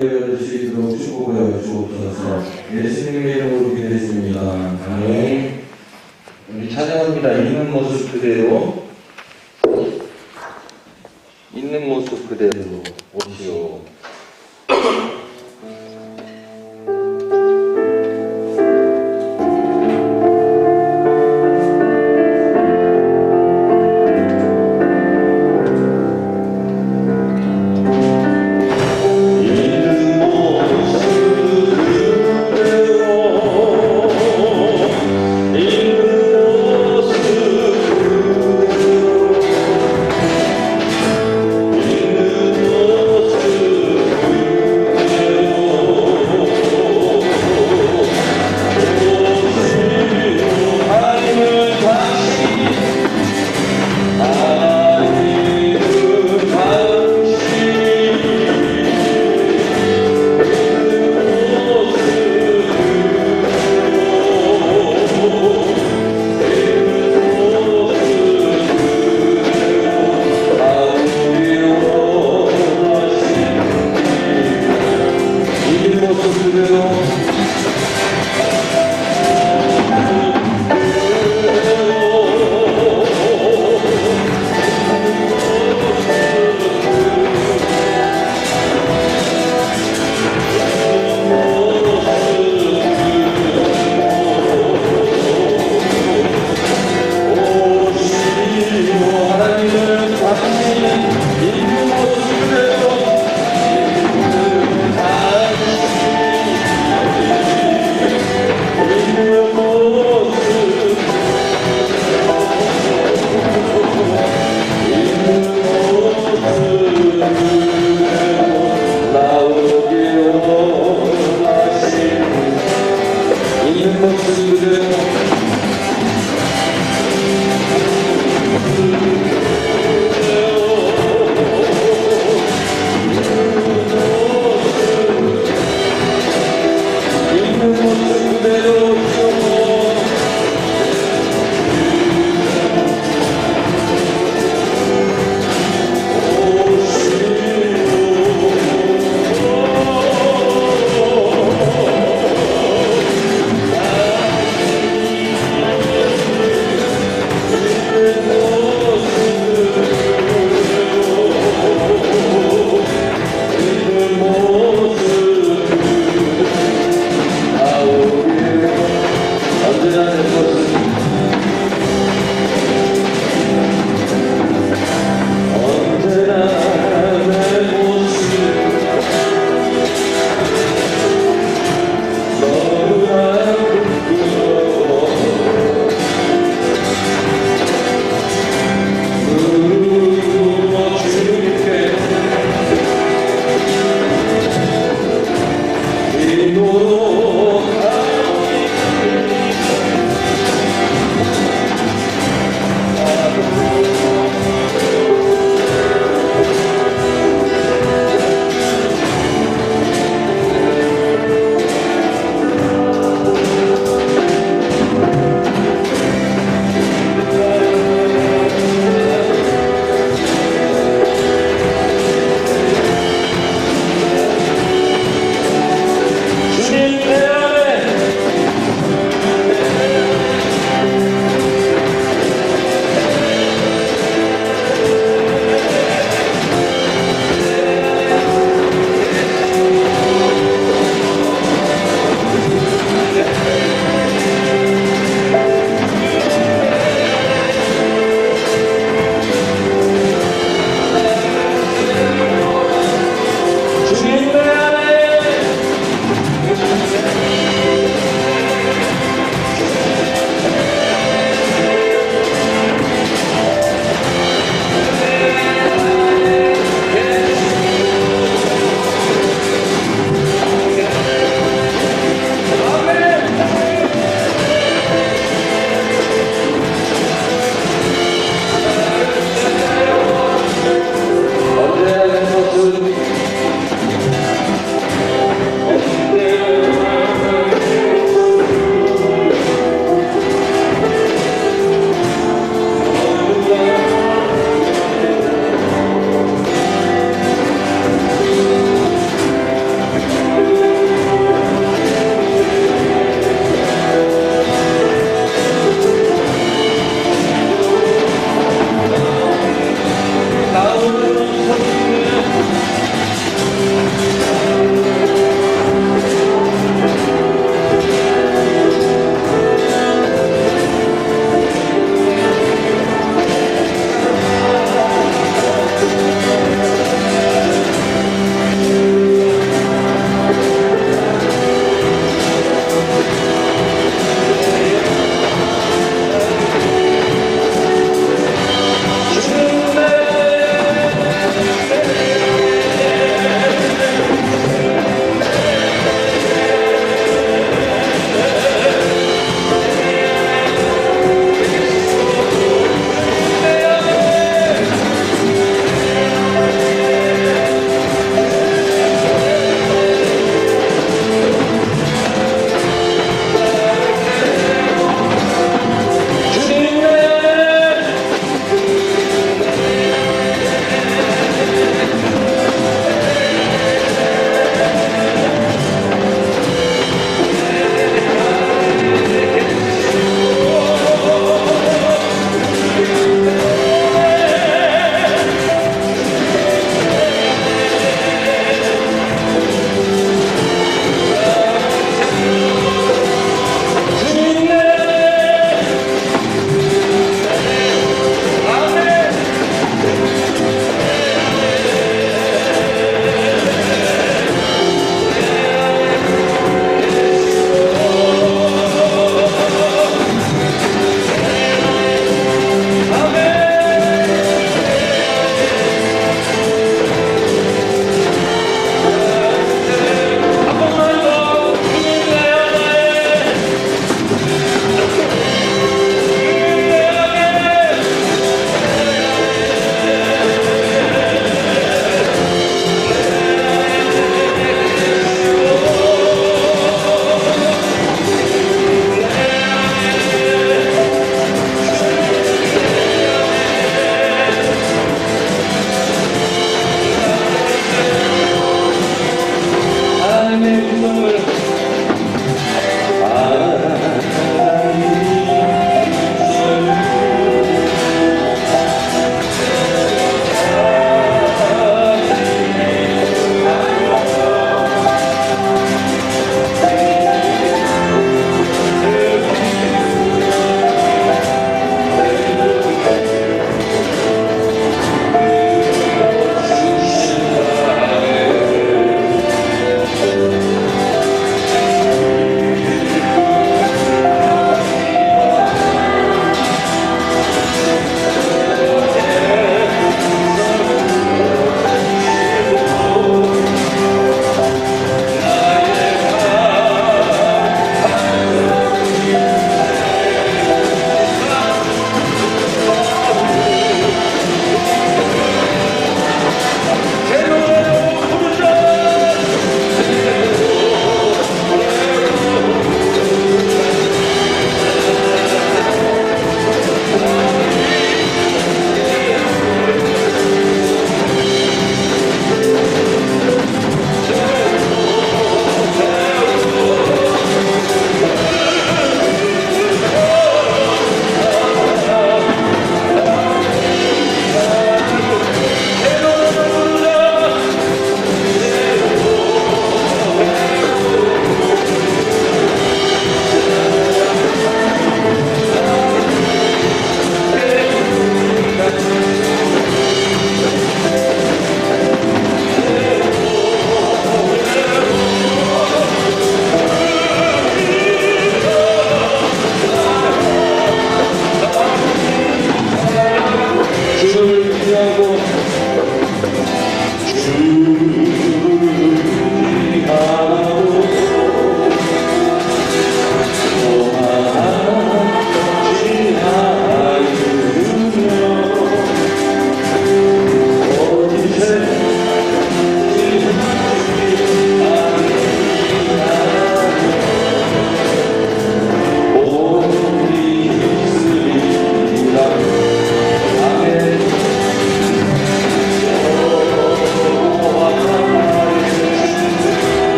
되어 주시도록 축복하여 주옵소서. 예수님의 이름으로 기도했습니다. 아멘. 우리 찬양합니다. 있는 모습 그대로, 있는 모습 그대로 오시오.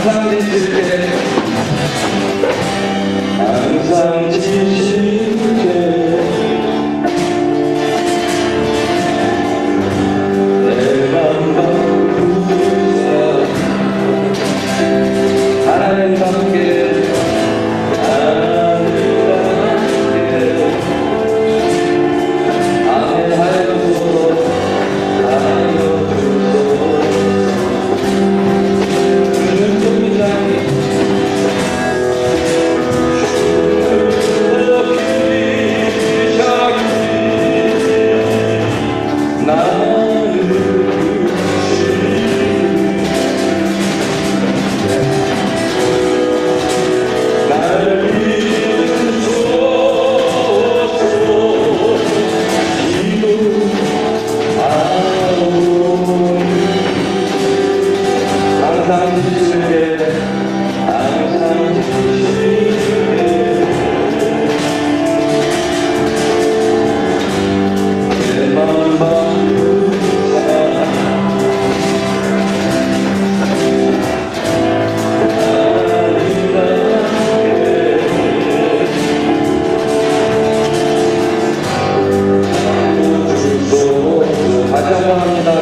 항상 지칠게 항상 지칠게 내맘 바꾸자 하나님께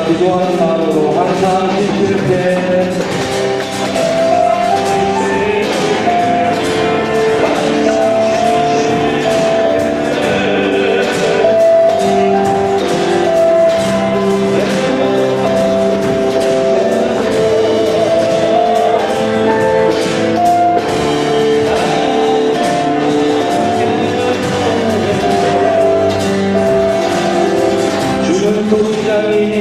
기도하는 마음으로 항상 지칠게 주는 도장이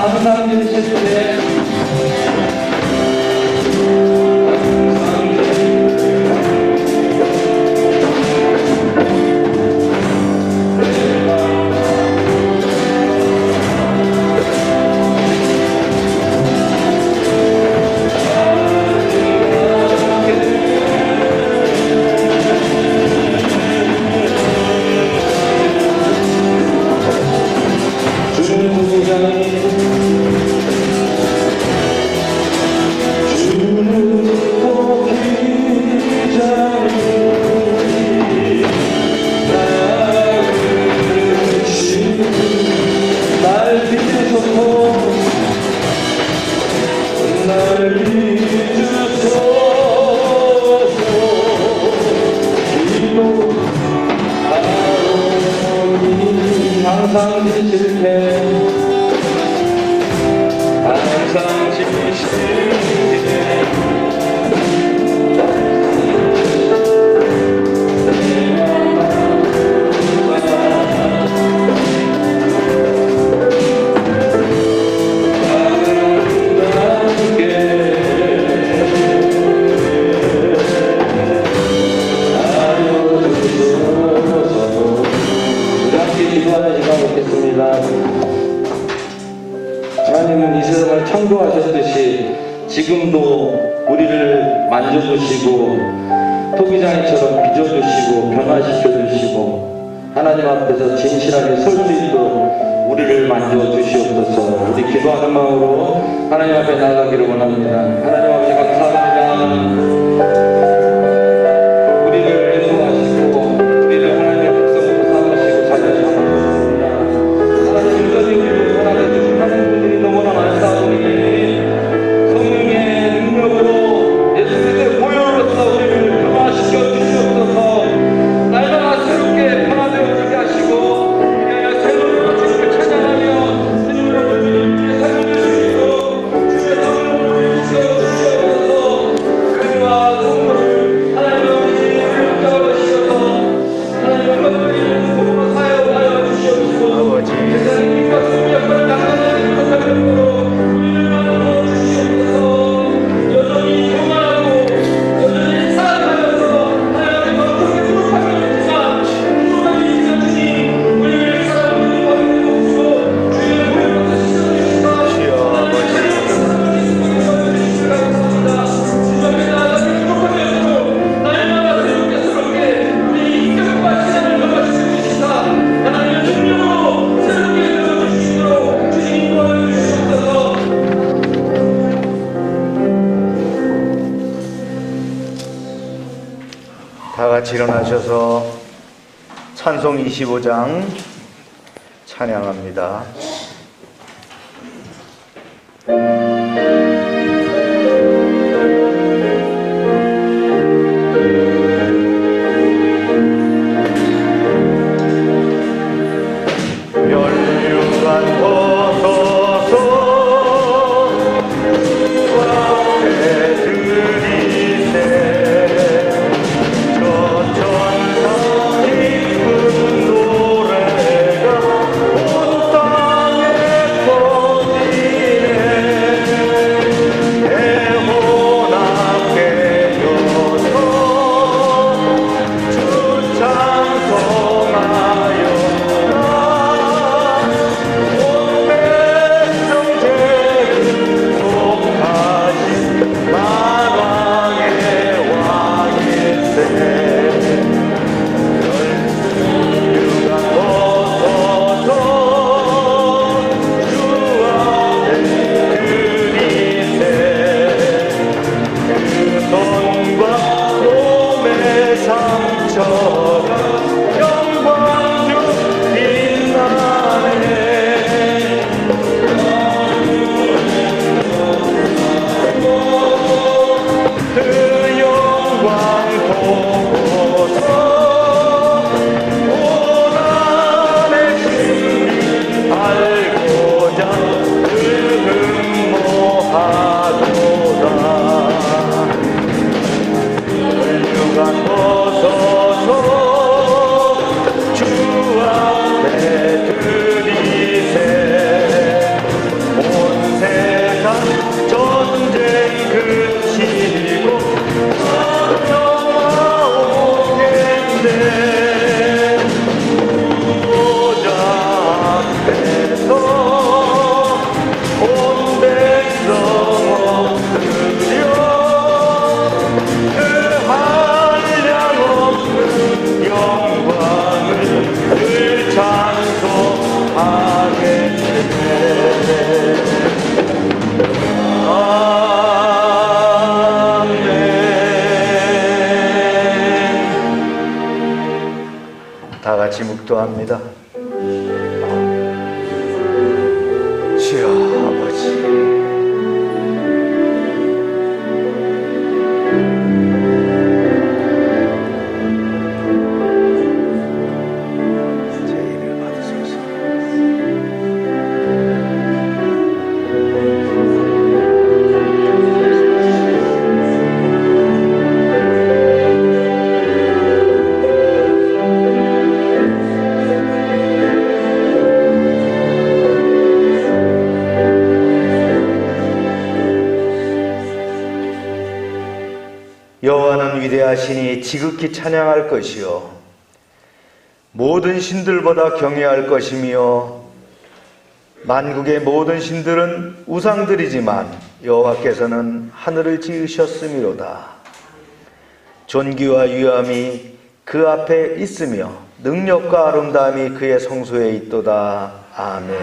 항상 지칠게 항상 지칠게 항상 지칠게 하나님은 이 세상을 창조하셨듯이 지금도 우리를 만져주시고 토기장이처럼 빚어주시고 변화시켜주시고 하나님 앞에서 진실하게 설 수 있도록 우리를 만져주시옵소서. 우리 기도하는 마음으로 하나님 앞에 나가기를 원합니다. 하나님 아버지 감사합니다. 성령의 능력으로 예수님의 보혈로서 우리를 변화시켜 주시옵소서. 날마다 다 같이 일어나셔서 찬송 25장 찬양합니다. 다 같이 묵도합니다. 주여 아버지, 제의를 받으소서. 여호와는 위대하시니 지극히 찬양할 것이요 모든 신들보다 경외할 것이며 만국의 모든 신들은 우상들이지만 여호와께서는 하늘을 지으셨음이로다. 존귀와 위엄이 그 앞에 있으며 능력과 아름다움이 그의 성소에 있도다. 아멘.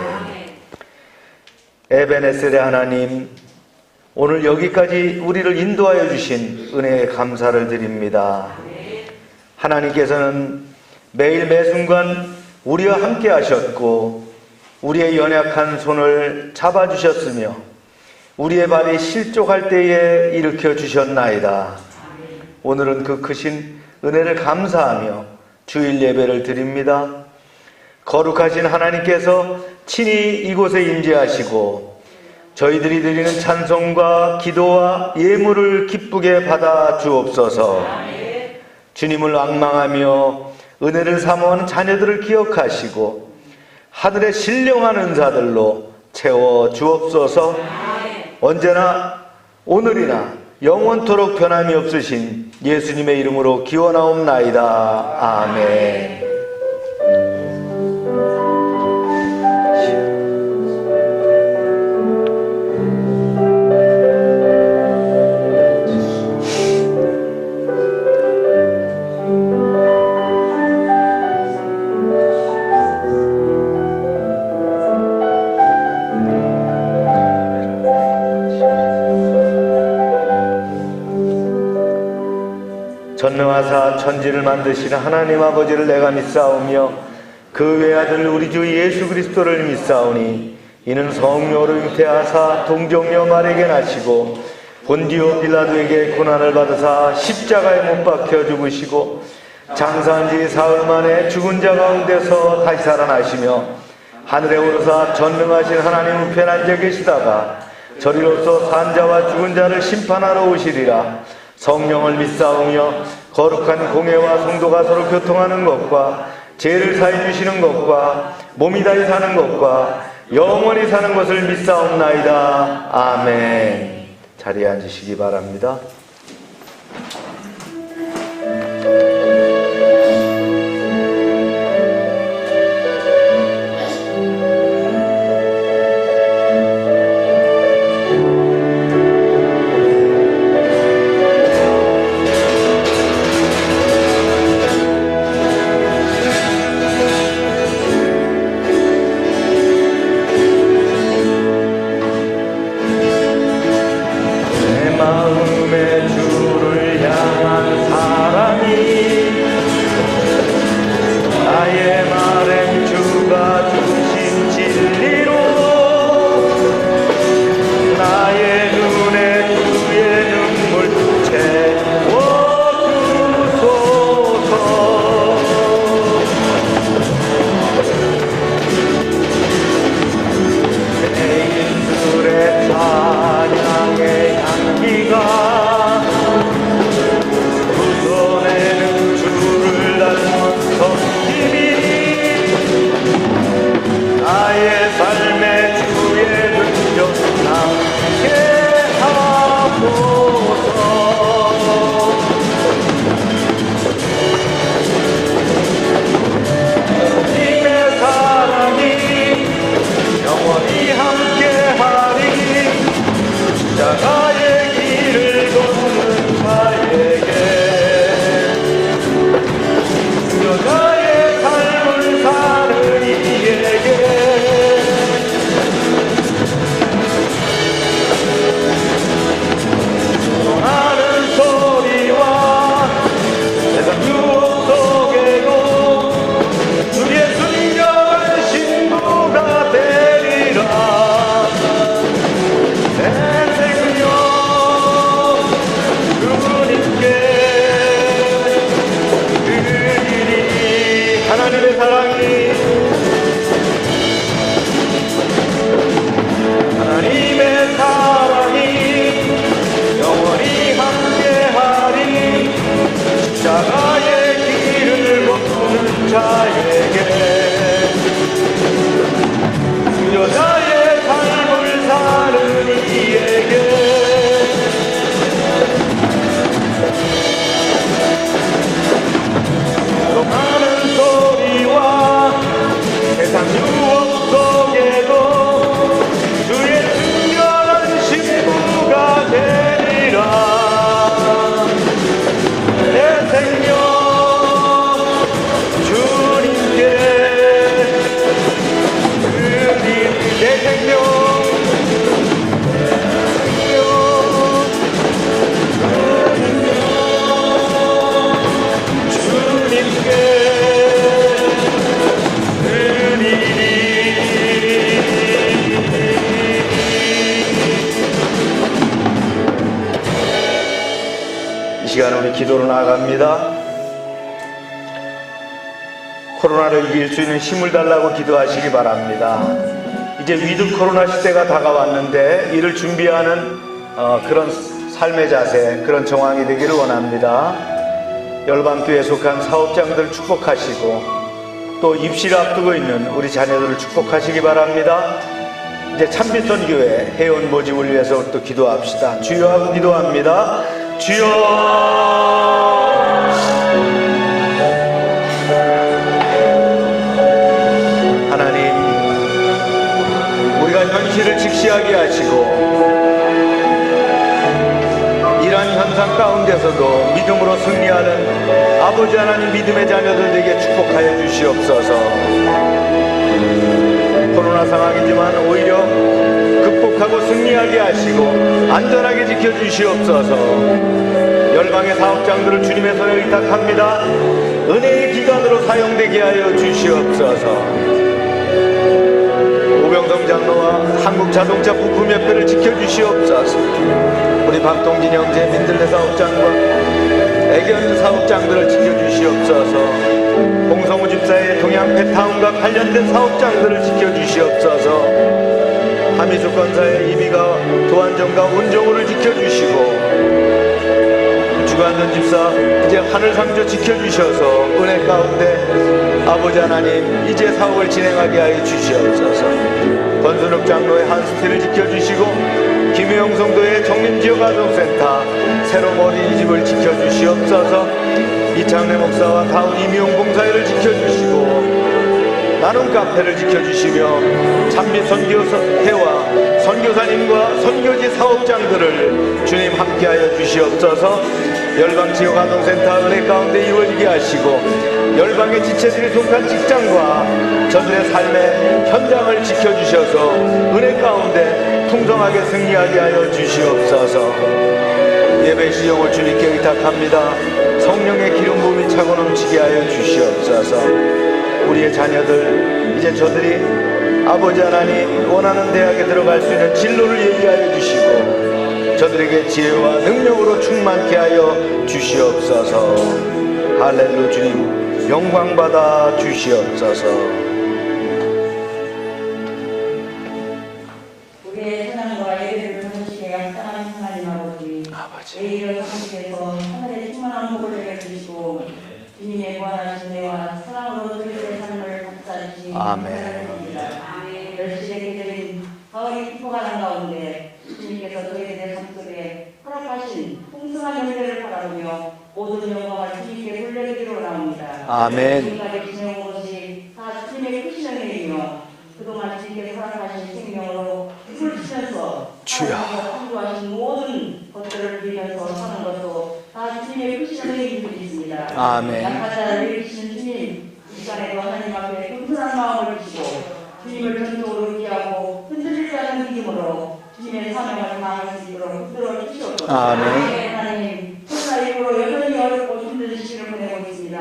에베네셀의 하나님, 오늘 여기까지 우리를 인도하여 주신 은혜에 감사를 드립니다. 하나님께서는 매일 매순간 우리와 함께 하셨고 우리의 연약한 손을 잡아주셨으며 우리의 발이 실족할 때에 일으켜 주셨나이다. 오늘은 그 크신 은혜를 감사하며 주일 예배를 드립니다. 거룩하신 하나님께서 친히 이곳에 임재하시고 저희들이 드리는 찬송과 기도와 예물을 기쁘게 받아 주옵소서. 주님을 앙망하며 은혜를 사모하는 자녀들을 기억하시고 하늘의 신령한 은사들로 채워 주옵소서. 언제나 오늘이나 영원토록 변함이 없으신 예수님의 이름으로 기원하옵나이다. 아멘. 전능하신 구원하사 천지를 만드시는 하나님 아버지를 내가 믿사오며 그 외아들 우리 주 예수 그리스도를 믿사오니 이는 성령으로 잉태하사 동정녀 마리아에게 나시고 본디오 빌라도에게 고난을 받으사 십자가에 못 박혀 죽으시고 장사한 지 사흘 만에 죽은 자 가운데서 다시 살아나시며 하늘에 오르사 전능하신 하나님 우편에 앉아 계시다가 저리로서 산 자와 죽은 자를 심판하러 오시리라. 성령을 믿사오며 거룩한 공회와 성도가 서로 교통하는 것과 죄를 사해 주시는 것과 몸이 다시 사는 것과 영원히 사는 것을 믿사옵나이다. 아멘. 자리에 앉으시기 바랍니다. 기도로 나아갑니다. 코로나를 이길 수 있는 힘을 달라고 기도하시기 바랍니다. 이제 위드 코로나 시대가 다가왔는데 이를 준비하는 그런 삶의 자세, 그런 정황이 되기를 원합니다. 열방교회에 속한 사업장들 축복하시고 또 입시를 앞두고 있는 우리 자녀들을 축복하시기 바랍니다. 이제 참빛선 교회 회원 모집을 위해서 또 기도합시다. 주여 하고 기도합니다. 주여. 하나님, 우리가 현실을 직시하게 하시고 이러한 현상 가운데서도 믿음으로 승리하는 아버지 하나님 믿음의 자녀들 되게 축복하여 주시옵소서. 코로나 상황이지만 오히려 극복하고 승리하게 하시고 안전하게 지켜주시옵소서. 열방의 사업장들을 주님의 손에 의탁합니다. 은혜의 기관으로 사용되게 하여 주시옵소서. 오병성 장로와 한국자동차 부품협회를 지켜주시옵소서. 우리 박동진 형제 민들레 사업장과 애견 사업장들을 지켜주시옵소서. 홍성우 집사의 동양 페타운과 관련된 사업장들을 지켜주시옵소서. 하미수 권사의 이미가 도안정과 온정우를 지켜주시고, 주관전 집사 이제 하늘상조 지켜주셔서 은혜 가운데 아버지 하나님 이제 사업을 진행하게 하여 주시옵소서. 권순욱 장로의 한스티를 지켜주시고, 김혜영 성도의 정림지역아동센터 새로운 어린이집을 지켜주시옵소서. 이창래 목사와 다운 이미용 봉사회를 지켜주시고, 나눔 카페를 지켜주시며 찬미 선교회와 선교사님과 선교지 사업장들을 주님 함께하여 주시옵소서. 열방지역아동센터 은혜 가운데 이루어지게 하시고, 열방의 지체들이 속한 직장과 저들의 삶의 현장을 지켜주셔서 은혜 가운데 풍성하게 승리하게 하여 주시옵소서. 예배 시정을 주님께 의탁합니다. 성령의 기름 부음이 차고 넘치게 하여 주시옵소서. 우리의 자녀들 이제 저들이 아버지 하나님 원하는 대학에 들어갈 수 있는 진로를 얘기하여 주시고, 저들에게 지혜와 능력으로 충만케 하여 주시옵소서. 할렐루야. 주님 영광 받아 주시옵소서. 우리의 신앙과 예배를 통하시게 합당한 하나님 아버지, 내일을 하나님께서 하늘의 충만한 복을 내려주시고 주님의 무한하신 은혜와 사랑으로 저희들의 삶을 감싸주신 하나님입니다. 열심히 드린 가을이 깊어가는 가운데 주님께서 저희들의 삶 속에 허락하신 풍성한 은혜를 바라보며 모든 영광을 주님께 돌려드리러 원합니다. 아멘. 지금까지 지내온 것이 다 주님의 크신 은혜이며 그동안 주님께서 허락하신 생명으로 힘을 주면서 하나님께서 창조하신 모든 것들을 누리면서 사는 것도 다 주님의 크신 은혜인 줄이 있습니다. 아멘. 약한 자를 일으키시는 주님, 이 시간에도 하나님 앞에 겸손한 마음을 주시고 주님을 전적으로 의지하고 흔들리지 않는 믿음으로 주님의 사명을 다할 수 있도록 붙들어 주시옵소서. 아멘. 하나님, 코로나19로 여전히 어렵고 힘든 시기를 보내고 있습니다.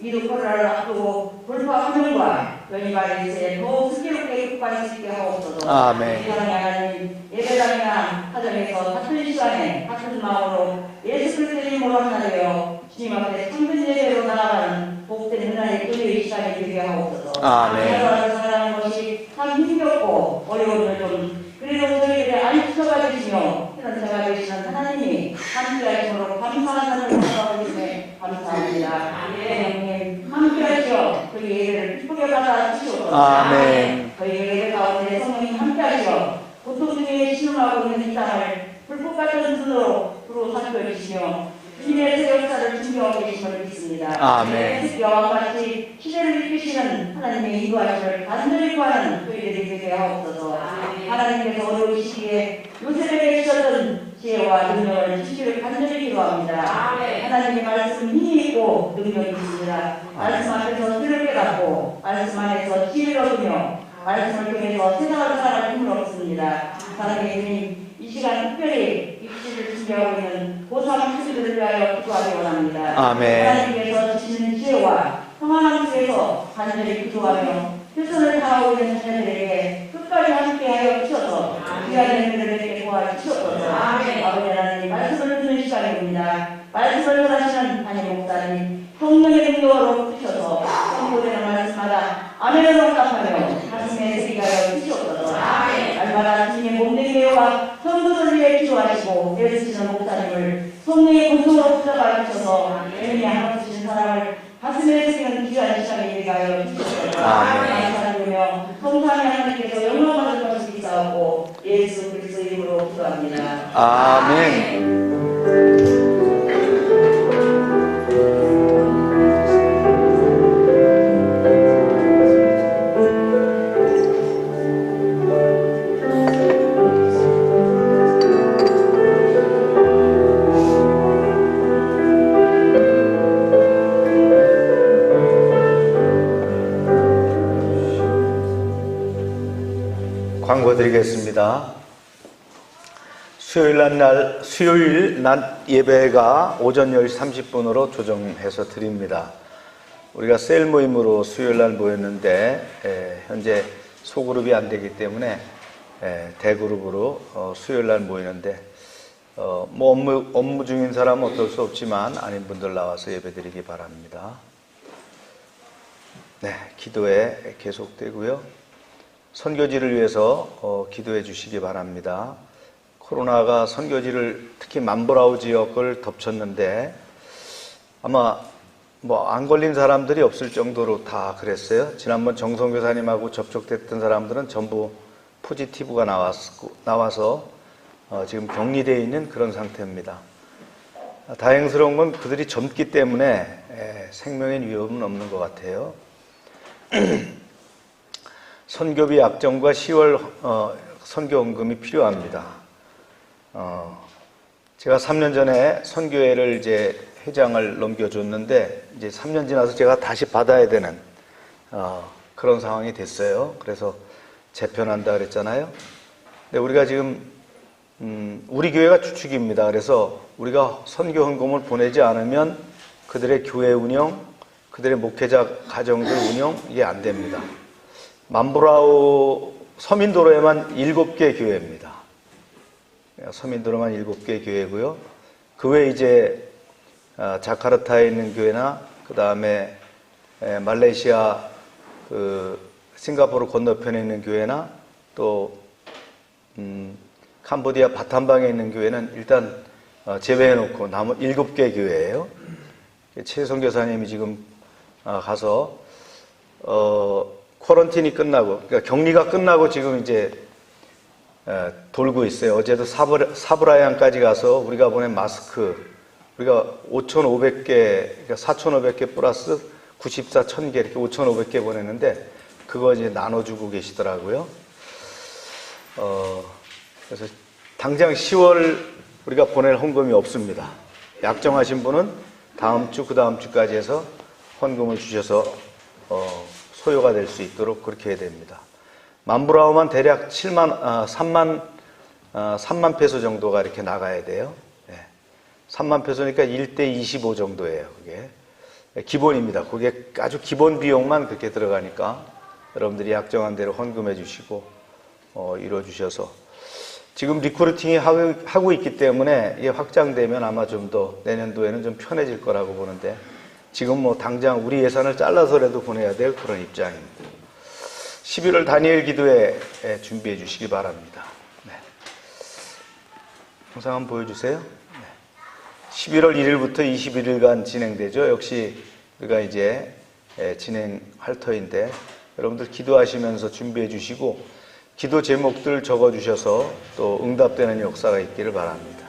이도 코로나를 앞두고 돌파 환경과 연이 바리스에 더욱 슬기롭게 극복할 수 있게 하옵소서. 아멘. 사랑의 하나님, 예배당이나 가정에서 같은 시간에 같은 마음으로 예수 그리스도의 이름으로 하나되어 주님 앞에 참된 예배로 나아가는 복된 하나님의 은혜의 시간이 되게 하옵소서. 아멘. 살아가는 것이 참 힘겹고 어려움을 좀 그래도 저희들의 안수가 되시며 현자가 되시는 하나님이 함께하심으로 감사한 하나님을 받아주시네 감사합니다. 하나님 함께하시어 저희 예배를 기쁘게 받아주시옵소서. 아멘. 저희 예배 가운데 성령님 함께하시어 고통 중에 신음하고 있는 이 땅을 불꽃 같은 눈으로 두루 살펴주시며 주님의 새 역사를 준비하고 계심을 믿습니다. 아멘. 여와 같이 시대를 이끄시는 하나님의 인도하심을 간절히 구하는 저희들이 되게 하옵소서. 하나님께서 어려운 시기에 요셉에게 주셨던 지혜와 능력을 주시기를 간절히 기도합니다. 하나님의 말씀 힘이 있고 능력이 있습니다. 말씀 앞에서 들을 깨닫고 말씀 안에서 지혜를 얻으며 말씀을 통해서 세상을 살아갈 힘을 얻습니다. 사랑의 주님, 이 시간 특별히 입시를 준비하고 있는 고3 학생들을 위하여 기도하기 원합니다. 아멘. 하나님께서 주시는 지혜와 평안함 속에서 간절히 기도하며 최선을 다하고 있는 자녀들에게 끝까지 함께하여 주셔서 귀한 은혜를 도와주시옵소서. 아버지 하나님, 말씀을 듣는 시간입니다. 말씀을 전하시는 담임 목사님 성령의 능력으로 주셔서 선포되는 말씀마다 아멘을 응답하며 가슴에 새기게 하여 주시옵소서. 날마다 주님의 몸된 교회와 성도들을 위해 기도하시고 애쓰시는 목사님을 성령의 공성으로 붙잡아 주셔서 은혜 하나 주신 사람을 가슴에 새기는 귀한 시간이 되게 하여 주시옵소서. 감사드리며 성삼위 하나님께서 영광받을 것을 믿사옵고 예수 그리스도 이름으로 기도합니다. 아멘. 광고 드리겠습니다. 수요일 낮 예배가 오전 10시 30분으로 조정해서 드립니다. 우리가 셀 모임으로 수요일날 모였는데 현재 소그룹이 안 되기 때문에 대그룹으로 수요일날 모이는데 뭐 업무 중인 사람은 어쩔 수 없지만 아닌 분들 나와서 예배드리기 바랍니다. 네, 기도에 계속되고요. 선교지를 위해서 기도해 주시기 바랍니다. 코로나가 선교지를 특히 만보라우 지역을 덮쳤는데 아마 뭐 안 걸린 사람들이 없을 정도로 다 그랬어요. 지난번 정성교사님하고 접촉됐던 사람들은 전부 포지티브가 나와서 지금 격리되어 있는 그런 상태입니다. 다행스러운 건 그들이 젊기 때문에 생명의 위험은 없는 것 같아요. 선교비 약정과 10월 선교헌금이 필요합니다. 제가 3년 전에 선교회를 이제 회장을 넘겨줬는데 이제 3년 지나서 제가 다시 받아야 되는 그런 상황이 됐어요. 그래서 재편한다 그랬잖아요. 근데 우리가 지금 우리 교회가 주축입니다. 그래서 우리가 선교 헌금을 보내지 않으면 그들의 교회 운영, 그들의 목회자 가정들 운영 이게 안 됩니다. 만보라우 서민도로에만 7개 교회입니다. 서민도로만 7개 교회고요. 그 외에 이제 자카르타에 있는 교회나 그 다음에 말레이시아 싱가포르 건너편에 있는 교회나 또 캄보디아 바탐방에 있는 교회는 일단 제외해놓고 나머 7개 교회예요. 최 선교사님이 지금 가서 쿼런틴이 끝나고 그러니까 격리가 끝나고 지금 이제 돌고 있어요. 어제도 사브라양까지 가서 우리가 보낸 마스크 우리가 5,500개, 그러니까 4,500개 플러스 94, 1,000개 이렇게 5,500개 보냈는데 그거 이제 나눠주고 계시더라고요. 그래서 당장 10월 우리가 보낼 헌금이 없습니다. 약정하신 분은 다음 주, 그 다음 주까지 해서 헌금을 주셔서 소요가 될 수 있도록 그렇게 해야 됩니다. 만보라우만 대략 3만 페소 정도가 이렇게 나가야 돼요. 3만 페소니까 1대 25 정도예요. 그게 기본입니다. 그게 아주 기본 비용만 그렇게 들어가니까 여러분들이 약정한 대로 헌금해 주시고 이루어 주셔서 지금 리크루팅이 하고 있기 때문에 이게 확장되면 아마 좀 더 내년도에는 좀 편해질 거라고 보는데 지금 뭐 당장 우리 예산을 잘라서라도 보내야 될 그런 입장입니다. 11월 다니엘 기도회 준비해 주시기 바랍니다. 네. 영상 한번 보여주세요. 11월 1일부터 21일간 진행되죠. 역시 우리가 이제 진행할 터인데 여러분들 기도하시면서 준비해 주시고 기도 제목들 적어 주셔서 또 응답되는 역사가 있기를 바랍니다.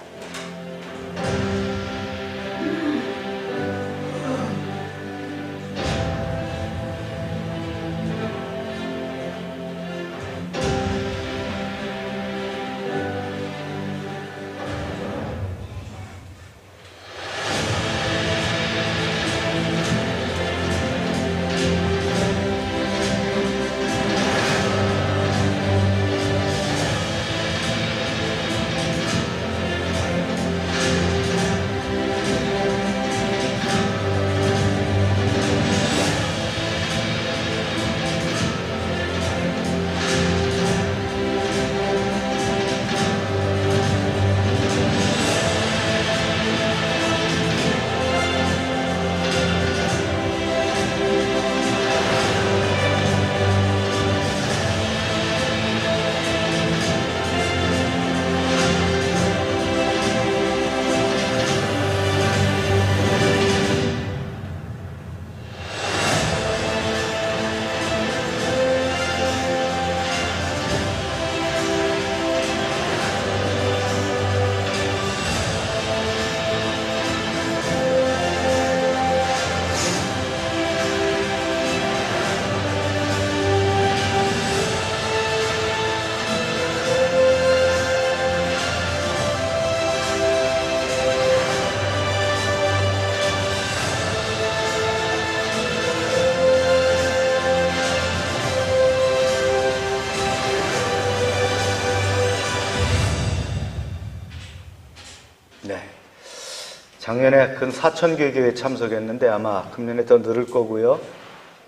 작년에 근 4,000개 교회에 참석했는데 아마 금년에 더 늘을 거고요.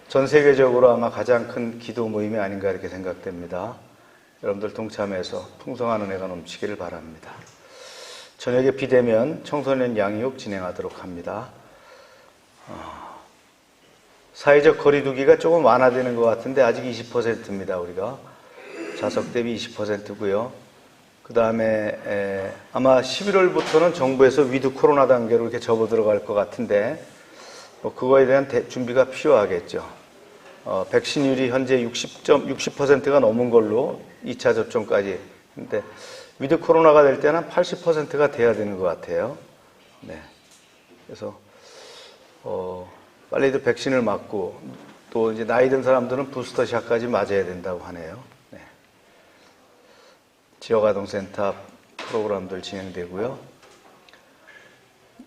전 세계적으로 아마 가장 큰 기도 모임이 아닌가 이렇게 생각됩니다. 여러분들 동참해서 풍성한 은혜가 넘치기를 바랍니다. 저녁에 비대면 청소년 양육 진행하도록 합니다. 사회적 거리두기가 조금 완화되는 것 같은데 아직 20%입니다. 우리가 좌석 대비 20%고요. 그 다음에 아마 11월부터는 정부에서 위드 코로나 단계로 이렇게 접어 들어갈 것 같은데 그거에 대한 준비가 필요하겠죠. 백신율이 현재 60%가 넘은 걸로 2차 접종까지. 근데 위드 코로나가 될 때는 80%가 돼야 되는 것 같아요. 네. 그래서 빨리들 백신을 맞고 또 이제 나이 든 사람들은 부스터샷까지 맞아야 된다고 하네요. 네. 지역아동센터 프로그램들 진행되고요.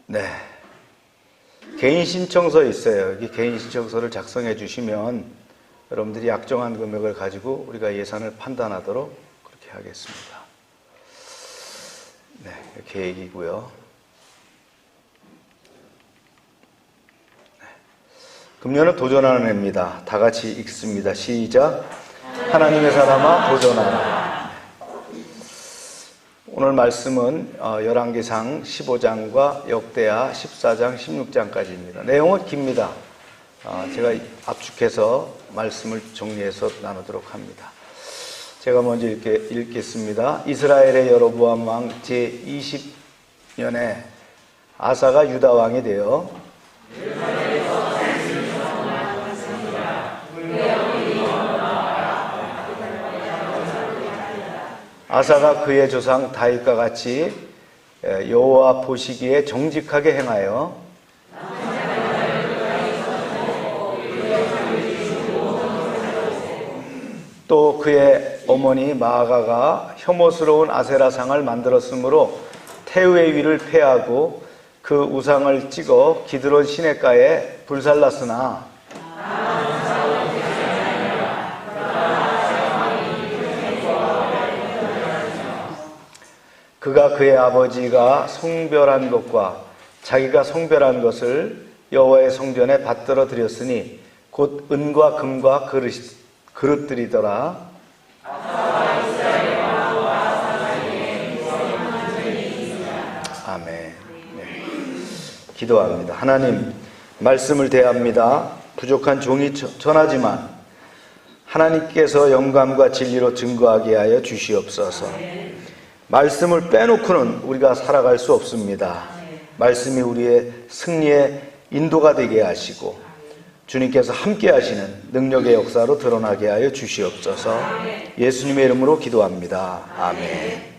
네. 개인 신청서 있어요. 여기 개인 신청서를 작성해 주시면 여러분들이 약정한 금액을 가지고 우리가 예산을 판단하도록 그렇게 하겠습니다. 네, 계획이고요. 네. 금년은 도전하는 해입니다. 다 같이 읽습니다. 시작. 하나님의 사람아 도전하라. 오늘 말씀은 열왕기상 15장과 역대하 14장, 16장까지입니다. 내용은 깁니다. 제가 압축해서 말씀을 정리해서 나누도록 합니다. 제가 먼저 읽겠습니다. 이스라엘의 여로보암 왕 제20년에 아사가 유다 왕이 되어 아사가 그의 조상 다윗과 같이 여호와 보시기에 정직하게 행하여 또 그의 어머니 마아가가 혐오스러운 아세라상을 만들었으므로 태우의 위를 폐하고 그 우상을 찍어 기드론 시냇가에 불살랐으나 그가 그의 아버지가 성별한 것과 자기가 성별한 것을 여호와의 성전에 받들어 드렸으니 곧 은과 금과 그릇들이더라. 아멘. 네. 기도합니다. 하나님, 말씀을 대합니다. 부족한 종이 전하지만 하나님께서 영감과 진리로 증거하게 하여 주시옵소서. 말씀을 빼놓고는 우리가 살아갈 수 없습니다. 말씀이 우리의 승리의 인도가 되게 하시고 주님께서 함께 하시는 능력의 역사로 드러나게 하여 주시옵소서. 예수님의 이름으로 기도합니다. 아멘.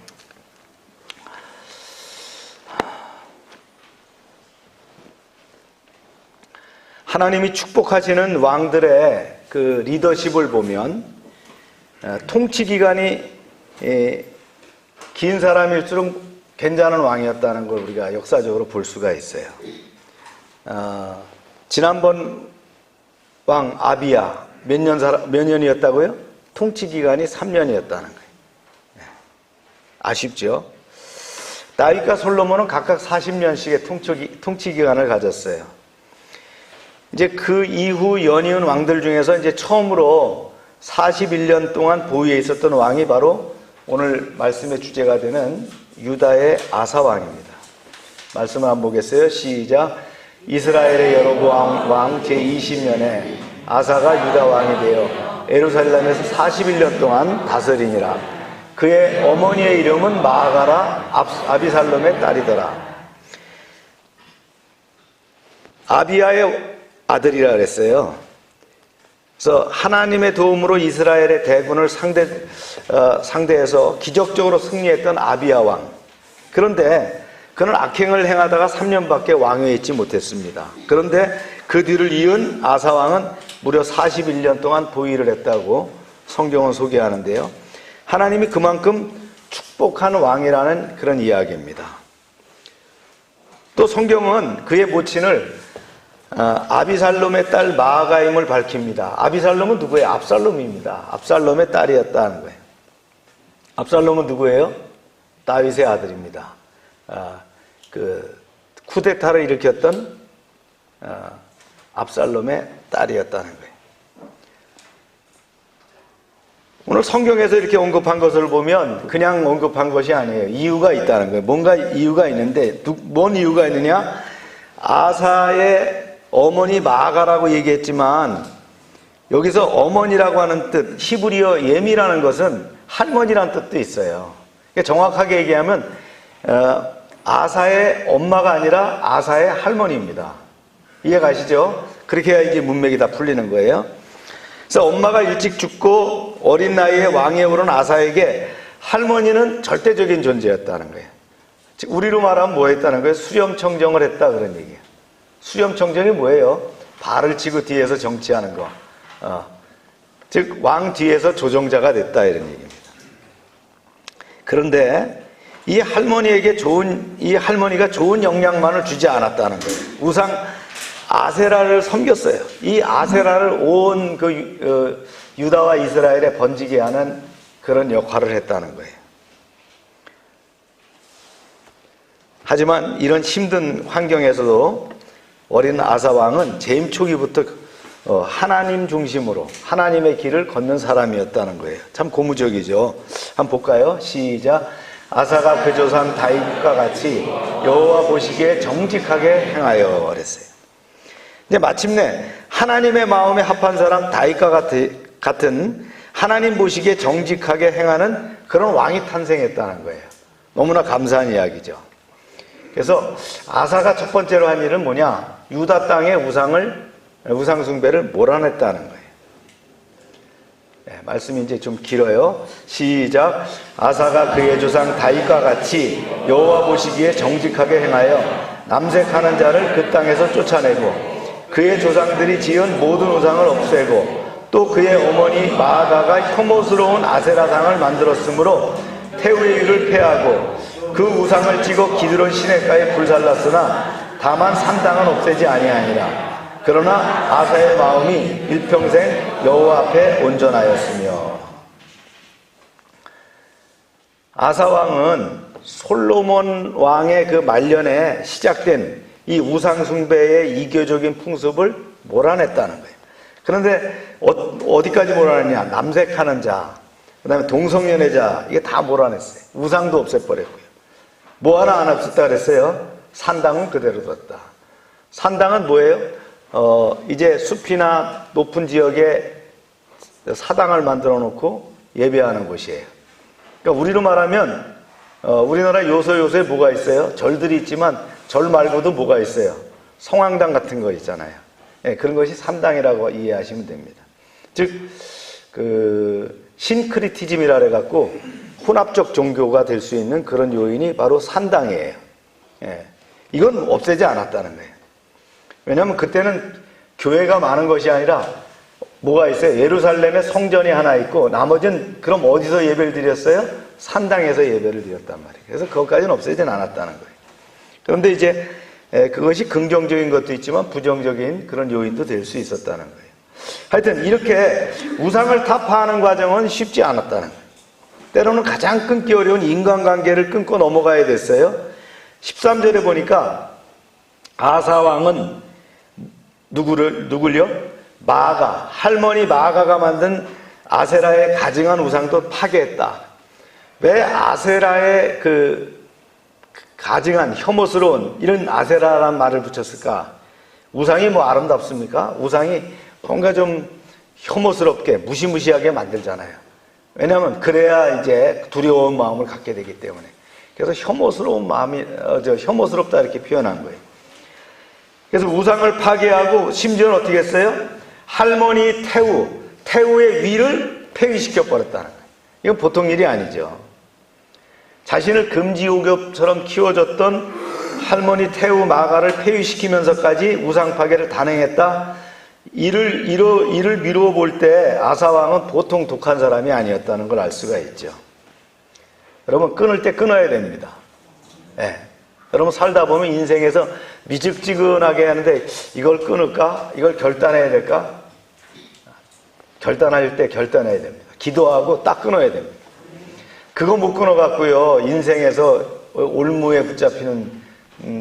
하나님이 축복하시는 왕들의 그 리더십을 보면 통치 기간이 긴 사람일수록 괜찮은 왕이었다는 걸 우리가 역사적으로 볼 수가 있어요. 지난번 왕 아비야 몇 년이었다고요? 통치 기간이 3년이었다는 거예요. 아쉽죠? 다윗과 솔로몬은 각각 40년씩의 통치 기간을 가졌어요. 이제 그 이후 연이은 왕들 중에서 이제 처음으로 41년 동안 보위에 있었던 왕이 바로 오늘 말씀의 주제가 되는 유다의 아사 왕입니다. 말씀을 한번 보겠어요. 시작. 이스라엘의 여로보암 왕 제20년에 아사가 유다 왕이 되어 예루살렘에서 41년 동안 다스리니라. 그의 어머니의 이름은 마아가라 아비살롬의 딸이더라. 아비야의 아들이라 그랬어요. 그래서 하나님의 도움으로 이스라엘의 대군을 상대해서 기적적으로 승리했던 아비야 왕. 그런데 그는 악행을 행하다가 3년밖에 왕위에 있지 못했습니다. 그런데 그 뒤를 이은 아사 왕은 무려 41년 동안 보위를 했다고 성경은 소개하는데요. 하나님이 그만큼 축복한 왕이라는 그런 이야기입니다. 또 성경은 그의 모친을 아비살롬의 딸 마아가임을 밝힙니다. 아비살롬은 누구예요? 압살롬입니다. 압살롬의 딸이었다는 거예요. 압살롬은 누구예요? 다윗의 아들입니다. 쿠데타를 일으켰던 압살롬의 딸이었다는 거예요. 오늘 성경에서 이렇게 언급한 것을 보면 그냥 언급한 것이 아니에요. 이유가 있다는 거예요. 뭔가 이유가 있는데 뭔 이유가 있느냐? 아사의 어머니 마가라고 얘기했지만 여기서 어머니라고 하는 뜻, 히브리어 예미라는 것은 할머니라는 뜻도 있어요. 그러니까 정확하게 얘기하면 아사의 엄마가 아니라 아사의 할머니입니다. 이해가시죠? 그렇게 해야 이제 문맥이 다 풀리는 거예요. 그래서 엄마가 일찍 죽고 어린 나이에 왕위에 오른 아사에게 할머니는 절대적인 존재였다는 거예요. 즉 우리로 말하면 뭐 했다는 거예요? 수렴청정을 했다 그런 얘기예요. 수렴청정이 뭐예요? 발을 치고 뒤에서 정치하는 거. 즉 왕 뒤에서 조종자가 됐다 이런 얘기입니다. 그런데 이 할머니가 좋은 영향만을 주지 않았다는 거예요. 우상 아세라를 섬겼어요. 이 아세라를 온 유다와 이스라엘에 번지게 하는 그런 역할을 했다는 거예요. 하지만 이런 힘든 환경에서도 어린 아사 왕은 재임 초기부터 하나님 중심으로 하나님의 길을 걷는 사람이었다는 거예요. 참 고무적이죠. 한번 볼까요? 시작. 아사가 그 조상 다윗과 같이 여호와 보시기에 정직하게 행하여 그랬어요. 이제 마침내 하나님의 마음에 합한 사람 다윗과 같은 하나님 보시기에 정직하게 행하는 그런 왕이 탄생했다는 거예요. 너무나 감사한 이야기죠. 그래서 아사가 첫 번째로 한 일은 뭐냐? 유다 땅의 우상 숭배를 몰아냈다는 거예요. 네, 말씀이 이제 좀 길어요. 시작. 아사가 그의 조상 다윗과 같이 여호와 보시기에 정직하게 행하여 남색하는 자를 그 땅에서 쫓아내고 그의 조상들이 지은 모든 우상을 없애고 또 그의 어머니 마아가가 혐오스러운 아세라상을 만들었으므로 태우의 위를 폐하고 그 우상을 찍어 기드론 시내가에 불살랐으나 다만 산당은 없애지 아니하니라. 그러나 아사의 마음이 일평생 여호와 앞에 온전하였으며. 아사 왕은 솔로몬 왕의 그 말년에 시작된 이 우상 숭배의 이교적인 풍습을 몰아냈다는 거예요. 그런데 어디까지 몰아냈냐? 남색하는 자, 그 다음에 동성연애자, 이게 다 몰아냈어요. 우상도 없애버렸고요. 뭐 하나 안 없었다 그랬어요? 산당은 그대로 뒀다. 산당은 뭐예요? 이제 숲이나 높은 지역에 사당을 만들어 놓고 예배하는 곳이에요. 그러니까 우리로 말하면 우리나라 요소요소에 뭐가 있어요? 절들이 있지만 절 말고도 뭐가 있어요? 성황당 같은 거 있잖아요. 예, 그런 것이 산당이라고 이해하시면 됩니다. 즉 신크리티즘이라 해갖고 혼합적 종교가 될 수 있는 그런 요인이 바로 산당이에요. 예, 이건 없애지 않았다는 거예요. 왜냐하면 그때는 교회가 많은 것이 아니라 뭐가 있어요? 예루살렘에 성전이 하나 있고 나머지는 그럼 어디서 예배를 드렸어요? 산당에서 예배를 드렸단 말이에요. 그래서 그것까지는 없애진 않았다는 거예요. 그런데 이제 그것이 긍정적인 것도 있지만 부정적인 그런 요인도 될 수 있었다는 거예요. 하여튼 이렇게 우상을 타파하는 과정은 쉽지 않았다는 거예요. 때로는 가장 끊기 어려운 인간관계를 끊고 넘어가야 됐어요. 13절에 보니까 아사 왕은 누굴요? 마가, 할머니 마가가 만든 아세라의 가증한 우상도 파괴했다. 왜 아세라의 가증한 혐오스러운 이런 아세라라는 말을 붙였을까? 우상이 뭐 아름답습니까? 우상이 뭔가 좀 혐오스럽게 무시무시하게 만들잖아요. 왜냐하면 그래야 이제 두려운 마음을 갖게 되기 때문에. 그래서 혐오스러운 마음이 혐오스럽다 이렇게 표현한 거예요. 그래서 우상을 파괴하고 심지어는 어떻게 했어요? 할머니 태우의 위를 폐위시켜 버렸다는 거예요. 이건 보통 일이 아니죠. 자신을 금지옥엽처럼 키워줬던 할머니 태우 마가를 폐위시키면서까지 우상 파괴를 단행했다. 이를 미루어 볼 때 아사 왕은 보통 독한 사람이 아니었다는 걸 알 수가 있죠. 여러분 끊을 때 끊어야 됩니다. 네. 여러분 살다 보면 인생에서 미직지근하게 하는데 이걸 끊을까? 이걸 결단해야 될까? 결단할 때 결단해야 됩니다. 기도하고 딱 끊어야 됩니다. 그거 못 끊어갖고요 인생에서 올무에 붙잡히는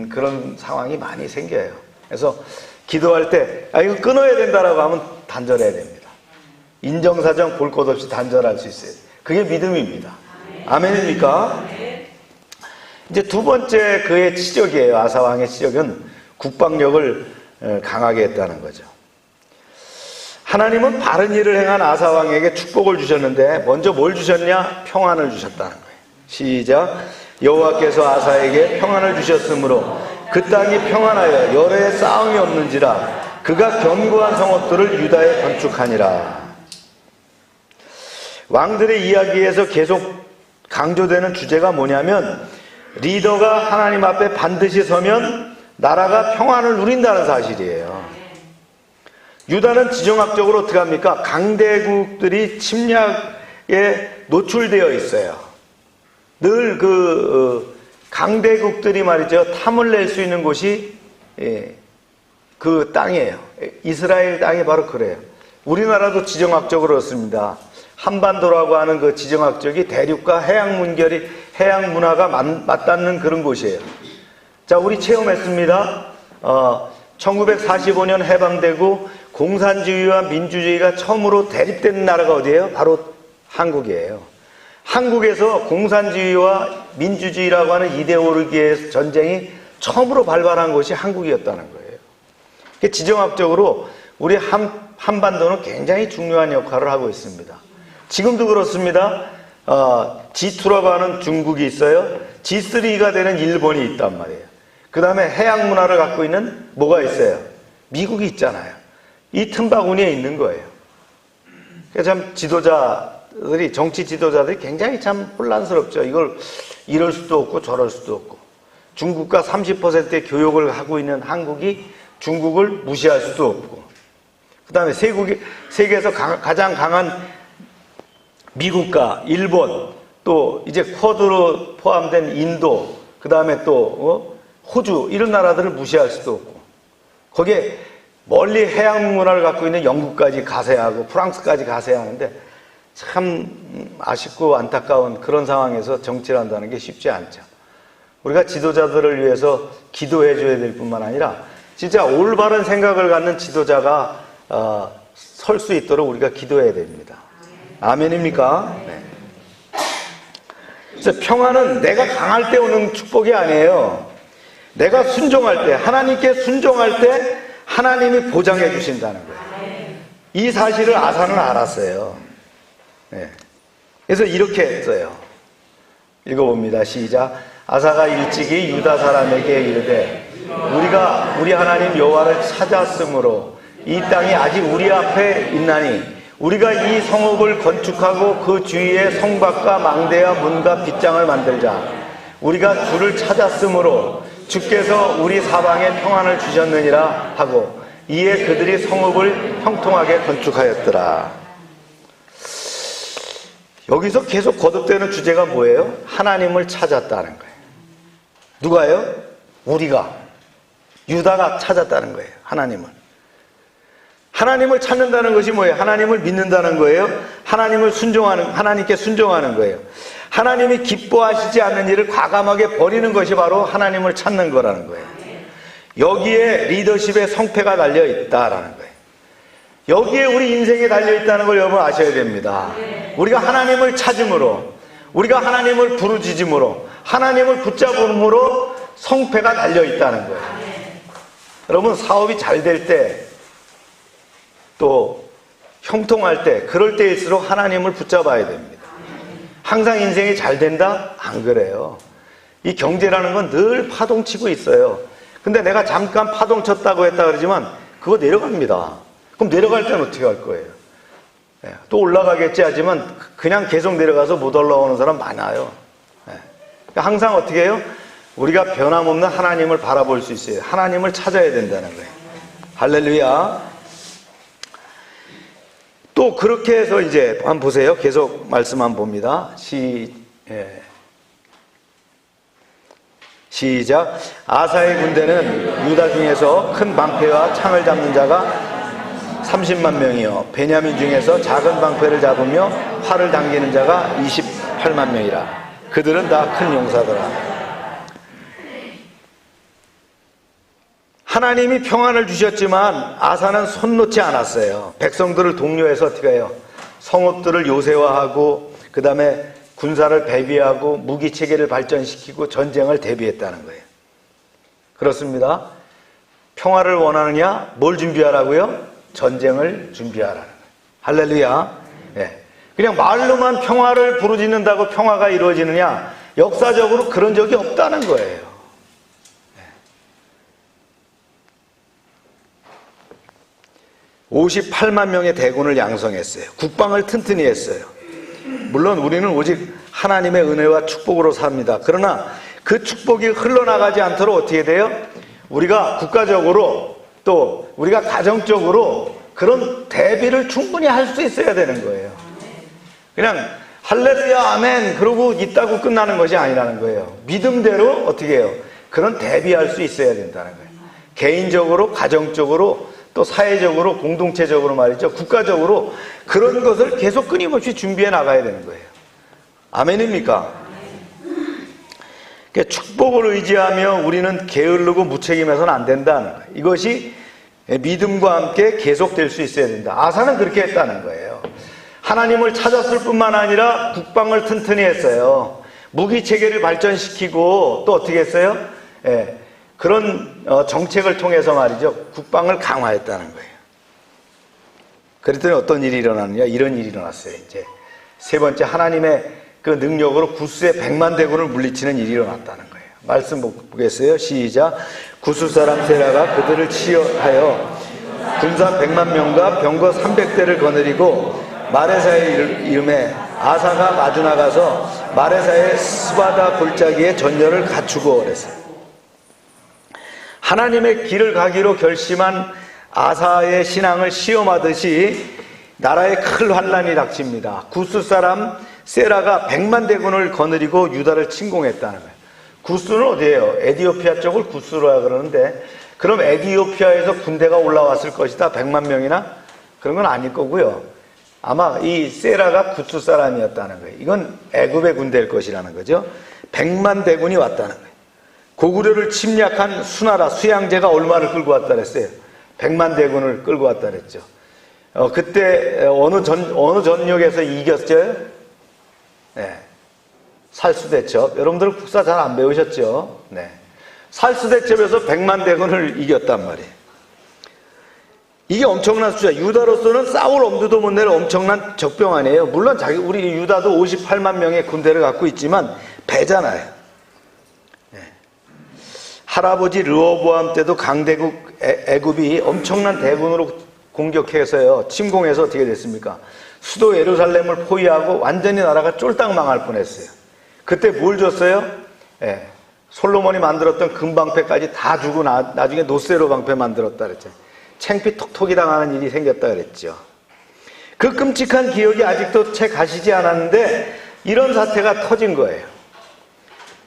그런 상황이 많이 생겨요. 그래서 기도할 때 이거 끊어야 된다라고 하면 단절해야 됩니다. 인정사정 볼 것 없이 단절할 수 있어요. 그게 믿음입니다. 아멘입니까? 이제 두 번째 그의 치적이에요. 아사왕의 치적은 국방력을 강하게 했다는 거죠. 하나님은 바른 일을 행한 아사왕에게 축복을 주셨는데 먼저 뭘 주셨냐? 평안을 주셨다는 거예요. 시작. 여호와께서 아사에게 평안을 주셨으므로 그 땅이 평안하여 여러 해 싸움이 없는지라 그가 견고한 성읍들을 유다에 건축하니라. 왕들의 이야기에서 계속 강조되는 주제가 뭐냐면 리더가 하나님 앞에 반드시 서면 나라가 평안을 누린다는 사실이에요. 유다는 지정학적으로 어떻게 합니까? 강대국들이 침략에 노출되어 있어요. 늘 강대국들이 말이죠, 탐을 낼 수 있는 곳이 그 땅이에요. 이스라엘 땅이 바로 그래요. 우리나라도 지정학적으로 그렇습니다. 한반도라고 하는 그 지정학적이 대륙과 해양 문결이, 해양 문화가 맞닿는 그런 곳이에요. 자, 우리 체험했습니다. 1945년 해방되고 공산주의와 민주주의가 처음으로 대립된 나라가 어디예요? 바로 한국이에요. 한국에서 공산주의와 민주주의라고 하는 이데올로기의 전쟁이 처음으로 발발한 곳이 한국이었다는 거예요. 지정학적으로 우리 한반도는 굉장히 중요한 역할을 하고 있습니다. 지금도 그렇습니다. G2라고 하는 중국이 있어요. G3가 되는 일본이 있단 말이에요. 그 다음에 해양 문화를 갖고 있는 뭐가 있어요? 미국이 있잖아요. 이 틈바구니에 있는 거예요. 그래서 참 지도자들이, 정치 지도자들이 굉장히 참 혼란스럽죠. 이걸 이럴 수도 없고 저럴 수도 없고. 중국과 30%의 교역을 하고 있는 한국이 중국을 무시할 수도 없고. 그 다음에 세계에서 가장 강한 미국과 일본, 또 이제 쿼드로 포함된 인도, 그 다음에 또 호주, 이런 나라들을 무시할 수도 없고, 거기에 멀리 해양 문화를 갖고 있는 영국까지 가세하고 프랑스까지 가세하는데 참 아쉽고 안타까운 그런 상황에서 정치를 한다는 게 쉽지 않죠. 우리가 지도자들을 위해서 기도해 줘야 될 뿐만 아니라 진짜 올바른 생각을 갖는 지도자가 설 수 있도록 우리가 기도해야 됩니다. 아멘입니까? 네. 그래서 평안은 내가 강할 때 오는 축복이 아니에요. 내가 순종할 때, 하나님께 순종할 때 하나님이 보장해 주신다는 거예요. 이 사실을 아사는 알았어요. 네. 그래서 이렇게 했어요. 읽어봅니다. 시작. 아사가 일찍이 유다 사람에게 이르되 우리가 우리 하나님 여호와를 찾았으므로 이 땅이 아직 우리 앞에 있나니 우리가 이 성읍을 건축하고 그 주위에 성곽과 망대와 문과 빗장을 만들자. 우리가 주를 찾았으므로 주께서 우리 사방에 평안을 주셨느니라 하고 이에 그들이 성읍을 형통하게 건축하였더라. 여기서 계속 거듭되는 주제가 뭐예요? 하나님을 찾았다는 거예요. 누가요? 우리가, 유다가 찾았다는 거예요. 하나님을 찾는다는 것이 뭐예요? 하나님을 믿는다는 거예요. 하나님께 순종하는 거예요. 하나님이 기뻐하시지 않는 일을 과감하게 버리는 것이 바로 하나님을 찾는 거라는 거예요. 여기에 리더십의 성패가 달려 있다라는 거예요. 여기에 우리 인생이 달려 있다는 걸 여러분 아셔야 됩니다. 우리가 하나님을 찾음으로, 우리가 하나님을 부르짖음으로, 하나님을 붙잡음으로 성패가 달려 있다는 거예요. 여러분, 사업이 잘 될 때, 또 형통할 때, 그럴 때일수록 하나님을 붙잡아야 됩니다. 항상 인생이 잘 된다? 안 그래요. 이 경제라는 건 늘 파동치고 있어요. 근데 내가 잠깐 파동 쳤다고 했다 그러지만 그거 내려갑니다. 그럼 내려갈 때는 어떻게 할 거예요? 또 올라가겠지 하지만 그냥 계속 내려가서 못 올라오는 사람 많아요. 그러니까 항상 어떻게 해요? 우리가 변함없는 하나님을 바라볼 수 있어요. 하나님을 찾아야 된다는 거예요. 할렐루야. 또 그렇게 해서 이제 한번 보세요. 계속 말씀 한번 봅니다. 시작. 아사의 군대는 유다 중에서 큰 방패와 창을 잡는 자가 30만 명이요 베냐민 중에서 작은 방패를 잡으며 활을 당기는 자가 28만 명이라. 그들은 다 큰 용사더라. 하나님이 평안을 주셨지만 아사는 손 놓지 않았어요. 백성들을 독려해서 어떻게 해요? 성읍들을 요새화하고 그 다음에 군사를 배비하고 무기체계를 발전시키고 전쟁을 대비했다는 거예요. 그렇습니다. 평화를 원하느냐? 뭘 준비하라고요? 전쟁을 준비하라는 거예요. 할렐루야. 네. 그냥 말로만 평화를 부르짖는다고 평화가 이루어지느냐? 역사적으로 그런 적이 없다는 거예요. 58만 명의 대군을 양성했어요. 국방을 튼튼히 했어요. 물론 우리는 오직 하나님의 은혜와 축복으로 삽니다. 그러나 그 축복이 흘러나가지 않도록 어떻게 돼요? 우리가 국가적으로 또 우리가 가정적으로 그런 대비를 충분히 할 수 있어야 되는 거예요. 그냥 할렐루야 아멘 그러고 있다고 끝나는 것이 아니라는 거예요. 믿음대로 어떻게 해요? 그런 대비할 수 있어야 된다는 거예요. 개인적으로, 가정적으로, 또 사회적으로, 공동체적으로 말이죠. 국가적으로 그런 것을 계속 끊임없이 준비해 나가야 되는 거예요. 아멘입니까? 축복을 의지하며 우리는 게으르고 무책임해서는 안 된다는 거예요. 이것이 믿음과 함께 계속될 수 있어야 된다. 아사는 그렇게 했다는 거예요. 하나님을 찾았을 뿐만 아니라 국방을 튼튼히 했어요. 무기체계를 발전시키고 또 어떻게 했어요? 그런 정책을 통해서 말이죠. 국방을 강화했다는 거예요. 그랬더니 어떤 일이 일어나느냐? 이런 일이 일어났어요. 이제 세 번째, 하나님의 그 능력으로 구스의 100만 대군을 물리치는 일이 일어났다는 거예요. 말씀 보겠어요? 시작. 구스 사람 세라가 그들을 치하여 군사 100만 명과 병거 300대를 거느리고 마레사의 이름에 아사가 마주 나가서 마레사의 스바다 골짜기에 전열을 갖추고 그랬어요. 하나님의 길을 가기로 결심한 아사의 신앙을 시험하듯이 나라에 큰 환란이 닥칩니다. 구스 사람 세라가 100만 대군을 거느리고 유다를 침공했다는 거예요. 구스는 어디예요? 에디오피아 쪽을 구스로야 그러는데 그럼 에디오피아에서 군대가 올라왔을 것이다. 100만 명이나? 그런 건 아닐 거고요. 아마 이 세라가 구스 사람이었다는 거예요. 이건 애굽의 군대일 것이라는 거죠. 100만 대군이 왔다는 거예요. 고구려를 침략한 수나라 수양제가 얼마를 끌고 왔다 그랬어요? 100만 대군을 끌고 왔다 그랬죠. 그때 어느 전역에서 이겼죠? 네. 살수대첩. 여러분들 국사 잘 안 배우셨죠? 네. 살수대첩에서 100만 대군을 이겼단 말이에요. 이게 엄청난 숫자. 유다로서는 싸울 엄두도 못 낼 엄청난 적병 아니에요. 물론 우리 유다도 58만 명의 군대를 갖고 있지만 배잖아요. 네. 할아버지 르호보암 때도 강대국 애굽이 엄청난 대군으로 공격해서요. 침공해서 어떻게 됐습니까? 수도 예루살렘을 포위하고 완전히 나라가 쫄딱 망할 뻔했어요. 그때 뭘 줬어요? 예, 솔로몬이 만들었던 금방패까지 다 주고 나중에 노세로 방패 만들었다 그랬죠. 창피 톡톡이 당하는 일이 생겼다 그랬죠. 그 끔찍한 기억이 아직도 채 가시지 않았는데 이런 사태가 터진 거예요.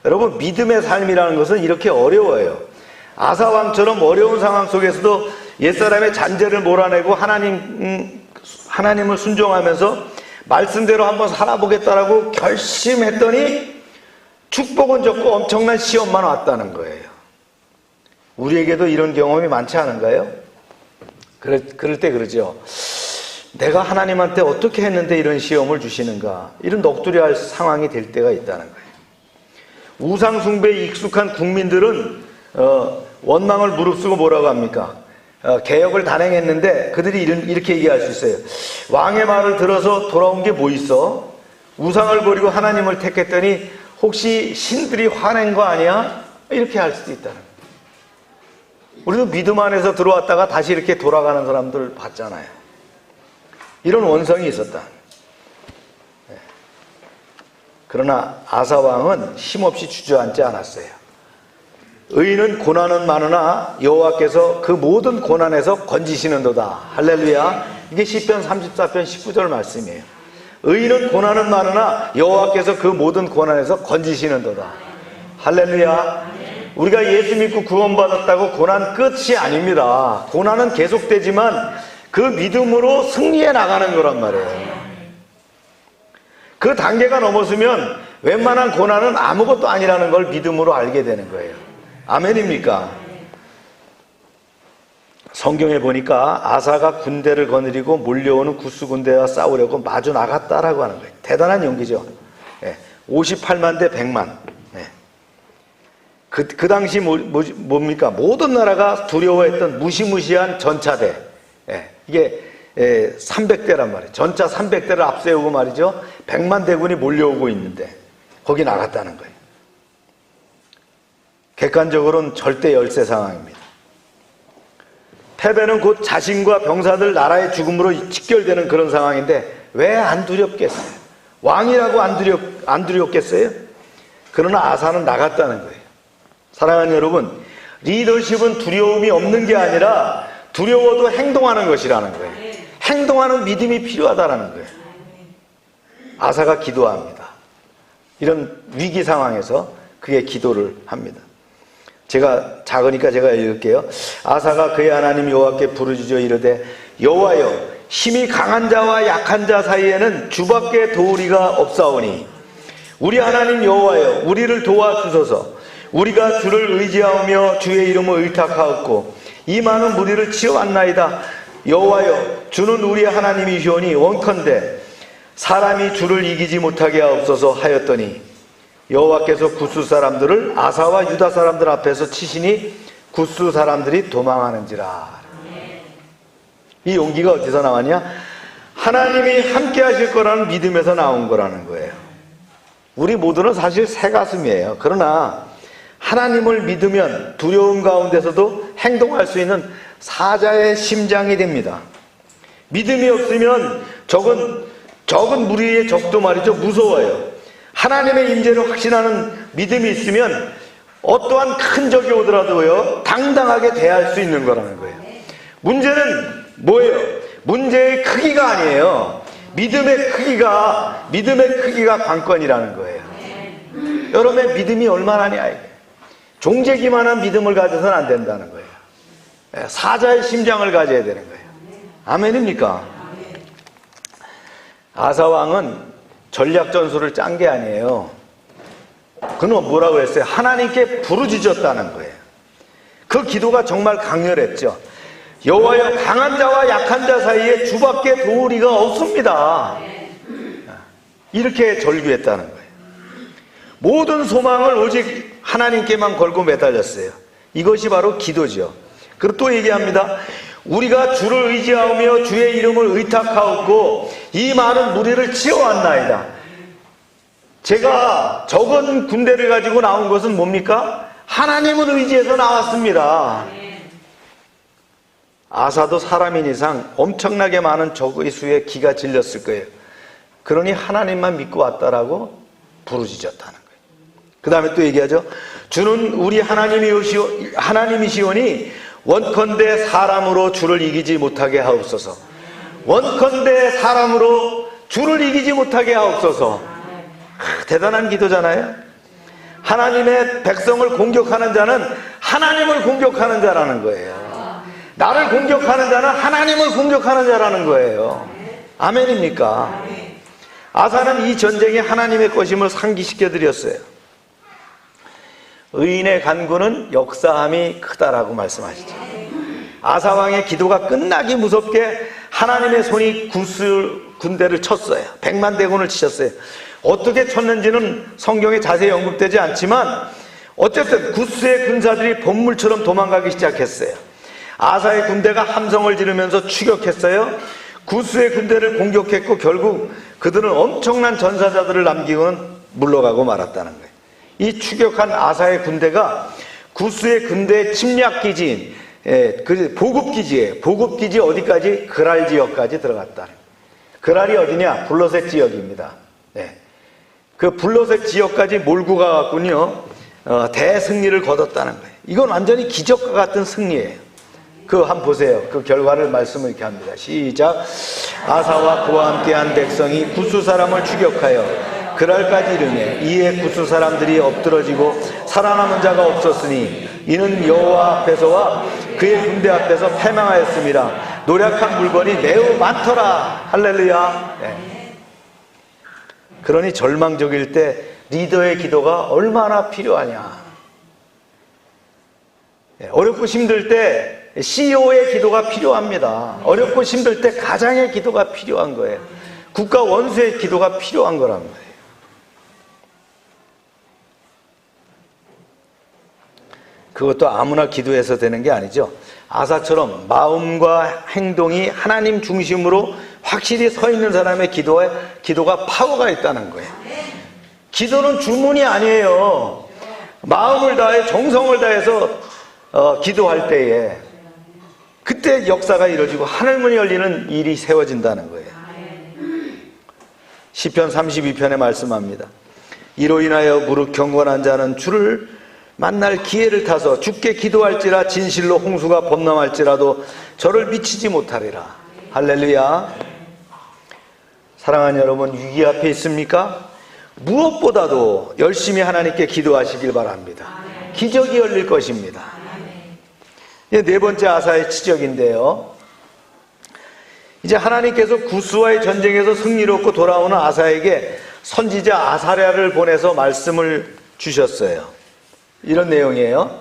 여러분, 믿음의 삶이라는 것은 이렇게 어려워요. 아사 왕처럼 어려운 상황 속에서도 옛사람의 잔재를 몰아내고 하나님을 순종하면서 말씀대로 한번 살아보겠다라고 결심했더니 축복은 적고 엄청난 시험만 왔다는 거예요. 우리에게도 이런 경험이 많지 않은가요? 그럴 때 그러죠. 내가 하나님한테 어떻게 했는데 이런 시험을 주시는가? 이런 넋두리할 상황이 될 때가 있다는 거예요. 우상 숭배에 익숙한 국민들은 원망을 무릅쓰고 뭐라고 합니까? 개혁을 단행했는데 그들이 이렇게 얘기할 수 있어요. 왕의 말을 들어서 돌아온 게 뭐 있어? 우상을 버리고 하나님을 택했더니 혹시 신들이 화낸 거 아니야? 이렇게 할 수도 있다는 거예요. 우리도 믿음 안에서 들어왔다가 다시 이렇게 돌아가는 사람들 봤잖아요. 이런 원성이 있었다. 그러나 아사 왕은 힘없이 주저앉지 않았어요. 의인은 고난은 많으나 여호와께서 그 모든 고난에서 건지시는도다. 할렐루야. 이게 시편 34편 19절 말씀이에요. 의인은 고난은 많으나 여호와께서 그 모든 고난에서 건지시는도다. 할렐루야. 우리가 예수 믿고 구원받았다고 고난 끝이 아닙니다. 고난은 계속되지만 그 믿음으로 승리해 나가는 거란 말이에요. 그 단계가 넘어서면 웬만한 고난은 아무것도 아니라는 걸 믿음으로 알게 되는 거예요. 아멘입니까? 성경에 보니까 아사가 군대를 거느리고 몰려오는 구스 군대와 싸우려고 마주 나갔다라고 하는 거예요. 대단한 용기죠. 58만 대 100만. 그 당시 뭡니까? 모든 나라가 두려워했던 무시무시한 전차대. 이게 300대란 말이에요. 전차 300대를 앞세우고 말이죠. 100만 대군이 몰려오고 있는데 거기 나갔다는 거예요. 객관적으로는 절대 열세 상황입니다. 패배는 곧 자신과 병사들 나라의 죽음으로 직결되는 그런 상황인데 왜 안 두렵겠어요? 왕이라고 안 두렵겠어요? 그러나 아사는 나갔다는 거예요. 사랑하는 여러분, 리더십은 두려움이 없는 게 아니라 두려워도 행동하는 것이라는 거예요. 행동하는 믿음이 필요하다는 거예요. 아사가 기도합니다. 이런 위기 상황에서 그의 기도를 합니다. 제가 작으니까 제가 읽을게요. 아사가 그의 하나님 여호와께 부르짖어 이르되 여호와여, 힘이 강한 자와 약한 자 사이에는 주밖에 도우리가 없사오니 우리 하나님 여호와여, 우리를 도와주소서. 우리가 주를 의지하며 주의 이름을 의탁하였고 이 많은 무리를 치어왔나이다. 여호와여, 주는 우리 하나님이시오니 원컨대 사람이 주를 이기지 못하게 하옵소서 하였더니 여호와께서 구스 사람들을 아사와 유다 사람들 앞에서 치시니 구스 사람들이 도망하는지라. 이 용기가 어디서 나왔냐? 하나님이 함께 하실 거라는 믿음에서 나온 거라는 거예요. 우리 모두는 사실 새가슴이에요. 그러나 하나님을 믿으면 두려움 가운데서도 행동할 수 있는 사자의 심장이 됩니다. 믿음이 없으면 적은 무리의 적도 말이죠, 무서워요. 하나님의 임재를 확신하는 믿음이 있으면 어떠한 큰 적이 오더라도요, 당당하게 대할 수 있는 거라는 거예요. 문제는 뭐예요? 문제의 크기가 아니에요. 믿음의 크기가 관건이라는 거예요. 여러분의 믿음이 얼마나냐, 이게. 종재기만한 믿음을 가져서는 안 된다는 거예요. 사자의 심장을 가져야 되는 거예요. 아멘입니까? 아사왕은 전략 전술을 짠 게 아니에요. 그는 뭐라고 했어요? 하나님께 부르짖었다는 거예요. 그 기도가 정말 강렬했죠. 여호와여, 강한 자와 약한 자 사이에 주밖에 도우리가 없습니다. 이렇게 절규했다는 거예요. 모든 소망을 오직 하나님께만 걸고 매달렸어요. 이것이 바로 기도죠. 그리고 또 얘기합니다. 우리가 주를 의지하며 주의 이름을 의탁하였고 이 많은 무리를 치어왔나이다. 제가 적은 군대를 가지고 나온 것은 뭡니까? 하나님을 의지해서 나왔습니다. 아사도 사람인 이상 엄청나게 많은 적의 수에 기가 질렸을 거예요. 그러니 하나님만 믿고 왔다라고 부르짖었다는 거예요. 그 다음에 또 얘기하죠. 주는 우리 하나님이시오니 원컨대 사람으로 주를 이기지 못하게 하옵소서. 원컨대 사람으로 주를 이기지 못하게 하옵소서. 대단한 기도잖아요. 하나님의 백성을 공격하는 자는 하나님을 공격하는 자라는 거예요. 나를 공격하는 자는 하나님을 공격하는 자라는 거예요. 아멘입니까? 아사는 이 전쟁이 하나님의 것임을 상기시켜 드렸어요. 의인의 간구는 역사함이 크다라고 말씀하시죠. 아사왕의 기도가 끝나기 무섭게 하나님의 손이 구스 군대를 쳤어요. 100만 대군을 치셨어요. 어떻게 쳤는지는 성경에 자세히 언급되지 않지만 어쨌든 구스의 군사들이 bom물처럼 도망가기 시작했어요. 아사의 군대가 함성을 지르면서 추격했어요. 구스의 군대를 공격했고 결국 그들은 엄청난 전사자들을 남기고는 물러가고 말았다는 거예요. 이 추격한 아사의 군대가 구스의 군대의 침략기지인 그 보급기지예요. 보급기지 어디까지? 그랄 지역까지 들어갔다는 거예요. 그랄이 어디냐? 블러셋 지역입니다. 그 블러셋 지역까지 몰고 가갖군요, 대승리를 거뒀다는 거예요. 이건 완전히 기적과 같은 승리예요. 그거 한번 보세요. 그 결과를 말씀을 이렇게 합니다. 시작. 아사와 그와 함께한 백성이 구스 사람을 추격하여 그랄까지 이르매 이에 구스 사람들이 엎드러지고 살아남은 자가 없었으니 이는 여호와 앞에서와 그의 군대 앞에서 패망하였습니다. 노력한 물건이 매우 많더라. 할렐루야. 그러니 절망적일 때 리더의 기도가 얼마나 필요하냐. 어렵고 힘들 때 CEO의 기도가 필요합니다. 어렵고 힘들 때 가장의 기도가 필요한 거예요. 국가 원수의 기도가 필요한 거란 말이에요. 그것도 아무나 기도해서 되는 게 아니죠. 아사처럼 마음과 행동이 하나님 중심으로 확실히 서 있는 사람의 기도가 파워가 있다는 거예요. 기도는 주문이 아니에요. 마음을 다해 정성을 다해서 기도할 때에 그때 역사가 이루어지고 하늘문이 열리는 일이 세워진다는 거예요. 시편 32편에 말씀합니다. 이로 인하여 무릇 경건한 자는 주를 만날 기회를 타서 주께 기도할지라 진실로 홍수가 범람할지라도 저를 미치지 못하리라. 할렐루야. 사랑하는 여러분, 위기 앞에 있습니까? 무엇보다도 열심히 하나님께 기도하시길 바랍니다. 기적이 열릴 것입니다. 네 번째 아사의 지적인데요. 이제 하나님께서 구스와의 전쟁에서 승리롭고 돌아오는 아사에게 선지자 아사랴를 보내서 말씀을 주셨어요. 이런 내용이에요.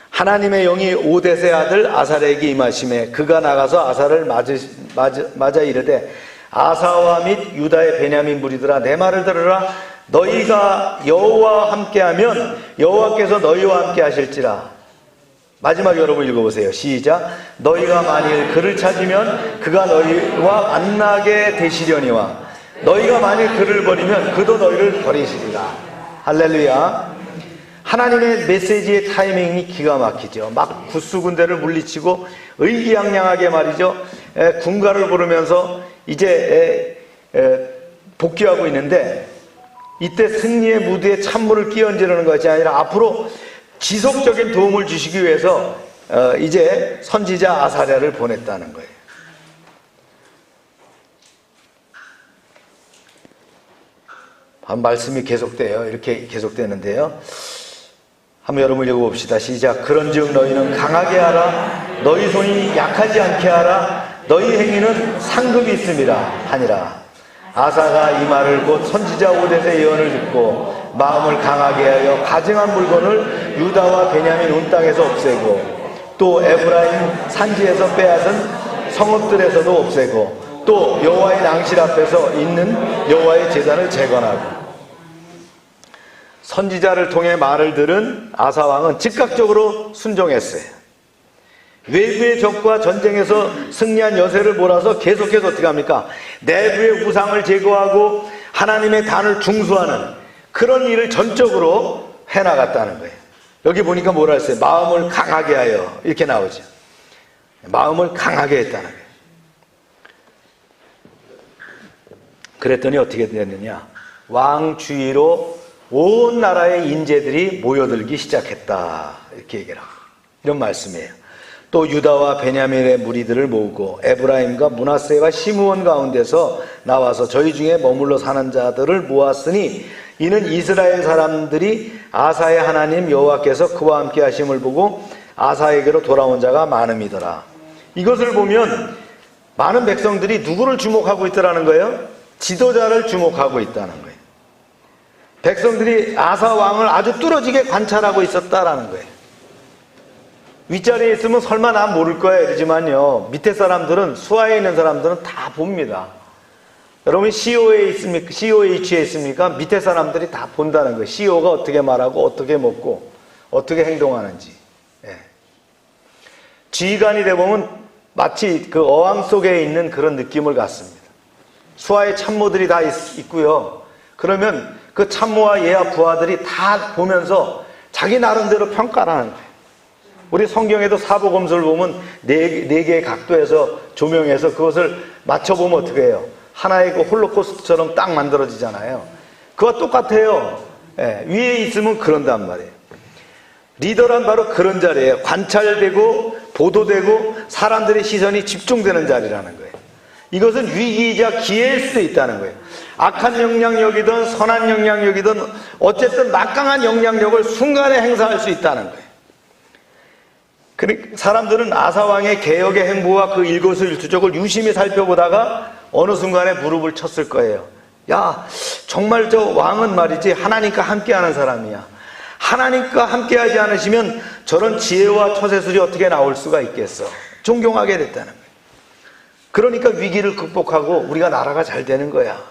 하나님의 영이 오뎃의 아들 아사랴에게 임하심에 그가 나가서 아사를 맞아 이르되 아사와 및 유다의 베냐민 무리들아 내 말을 들으라. 너희가 여호와와 함께하면 여호와께서 너희와 함께 하실지라. 마지막 여러분 읽어보세요. 시작. 너희가 만일 그를 찾으면 그가 너희와 만나게 되시려니와 너희가 만일 그를 버리면 그도 너희를 버리시리라. 할렐루야. 하나님의 메시지의 타이밍이 기가 막히죠. 막 구스 군대를 물리치고 의기양양하게 말이죠. 군가를 부르면서 이제 복귀하고 있는데 이때 승리의 무드에 찬물을 끼얹으려는 것이 아니라 앞으로 지속적인 도움을 주시기 위해서 이제 선지자 아사랴를 보냈다는 거예요. 말씀이 계속돼요. 이렇게 계속되는데요. 한번 여러분 읽어봅시다. 시작. 그런즉 너희는 강하게 하라. 너희 손이 약하지 않게 하라. 너희 행위는 상급이 있음이라 하니라. 아사가 이 말을 곧 선지자 오뎃의 예언을 듣고 마음을 강하게 하여 가증한 물건을 유다와 베냐민 온 땅에서 없애고 또 에브라임 산지에서 빼앗은 성읍들에서도 없애고 또 여호와의 낭실 앞에서 있는 여호와의 제단을 재건하고. 선지자를 통해 말을 들은 아사왕은 즉각적으로 순종했어요. 외부의 적과 전쟁에서 승리한 여세를 몰아서 계속해서 어떻게 합니까? 내부의 우상을 제거하고 하나님의 단을 중수하는 그런 일을 전적으로 해나갔다는 거예요. 여기 보니까 뭐라 했어요? 마음을 강하게 하여 이렇게 나오죠. 마음을 강하게 했다는 거예요. 그랬더니 어떻게 됐느냐? 왕 주위로 온 나라의 인재들이 모여들기 시작했다. 이렇게 얘기를 하고 이런 말씀이에요. 또 유다와 베냐민의 무리들을 모으고 에브라임과 므낫세와 시므온 가운데서 나와서 저희 중에 머물러 사는 자들을 모았으니 이는 이스라엘 사람들이 아사의 하나님 여호와께서 그와 함께 하심을 보고 아사에게로 돌아온 자가 많음이더라. 이것을 보면 많은 백성들이 누구를 주목하고 있더라는 거예요? 지도자를 주목하고 있다는 거예요. 백성들이 아사 왕을 아주 뚫어지게 관찰하고 있었다라는 거예요. 윗자리에 있으면 설마 난 모를 거야 이러지만요, 밑에 사람들은, 수하에 있는 사람들은 다 봅니다. 여러분이 CEO에 있습니까? CEO에 있습니까? 밑에 사람들이 다 본다는 거예요. CEO가 어떻게 말하고 어떻게 먹고 어떻게 행동하는지. 예. 지휘관이 되보면 마치 그 어항 속에 있는 그런 느낌을 갖습니다. 수하의 참모들이 다 있고요. 그러면 그 참모와 예하 부하들이 다 보면서 자기 나름대로 평가를 하는 거예요. 우리 성경에도 사복음서를 보면 네 개의 각도에서 조명해서 그것을 맞춰보면 어떻게 해요? 하나의 그 홀로코스트처럼 딱 만들어지잖아요. 그와 똑같아요. 예, 위에 있으면 그런단 말이에요. 리더란 바로 그런 자리예요. 관찰되고 보도되고 사람들의 시선이 집중되는 자리라는 거예요. 이것은 위기이자 기회일 수도 있다는 거예요. 악한 영향력이든 선한 영향력이든 어쨌든 막강한 영향력을 순간에 행사할 수 있다는 거예요. 사람들은 아사왕의 개혁의 행보와 그 일거수일투족을 유심히 살펴보다가 어느 순간에 무릎을 쳤을 거예요. 야, 정말 저 왕은 말이지 하나님과 함께하는 사람이야. 하나님과 함께하지 않으시면 저런 지혜와 처세술이 어떻게 나올 수가 있겠어? 존경하게 됐다는 거예요. 그러니까 위기를 극복하고 우리가 나라가 잘 되는 거야.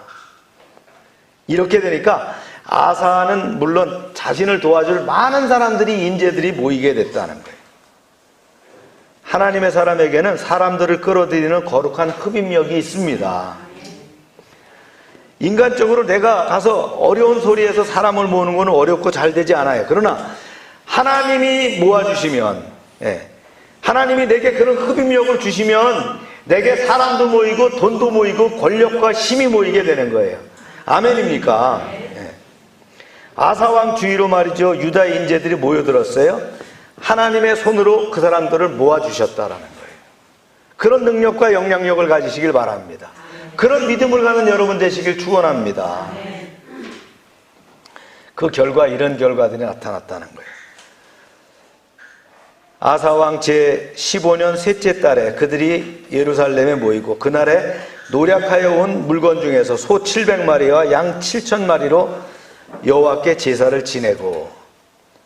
이렇게 되니까 아사는 물론 자신을 도와줄 많은 사람들이, 인재들이 모이게 됐다는 거예요. 하나님의 사람에게는 사람들을 끌어들이는 거룩한 흡입력이 있습니다. 인간적으로 내가 가서 어려운 소리에서 사람을 모으는 것은 어렵고 잘 되지 않아요. 그러나 하나님이 모아주시면, 하나님이 내게 그런 흡입력을 주시면 내게 사람도 모이고 돈도 모이고 권력과 힘이 모이게 되는 거예요. 아멘입니까? 아사왕 주위로 말이죠, 유다 인재들이 모여들었어요. 하나님의 손으로 그 사람들을 모아주셨다라는 거예요. 그런 능력과 영향력을 가지시길 바랍니다. 그런 믿음을 가는 여러분 되시길 축원합니다. 그 결과, 이런 결과들이 나타났다는 거예요. 아사왕 제15년 셋째 달에 그들이 예루살렘에 모이고 그날에 노략하여 온 물건 중에서 소 700마리와 양 7,000마리로 여호와께 제사를 지내고,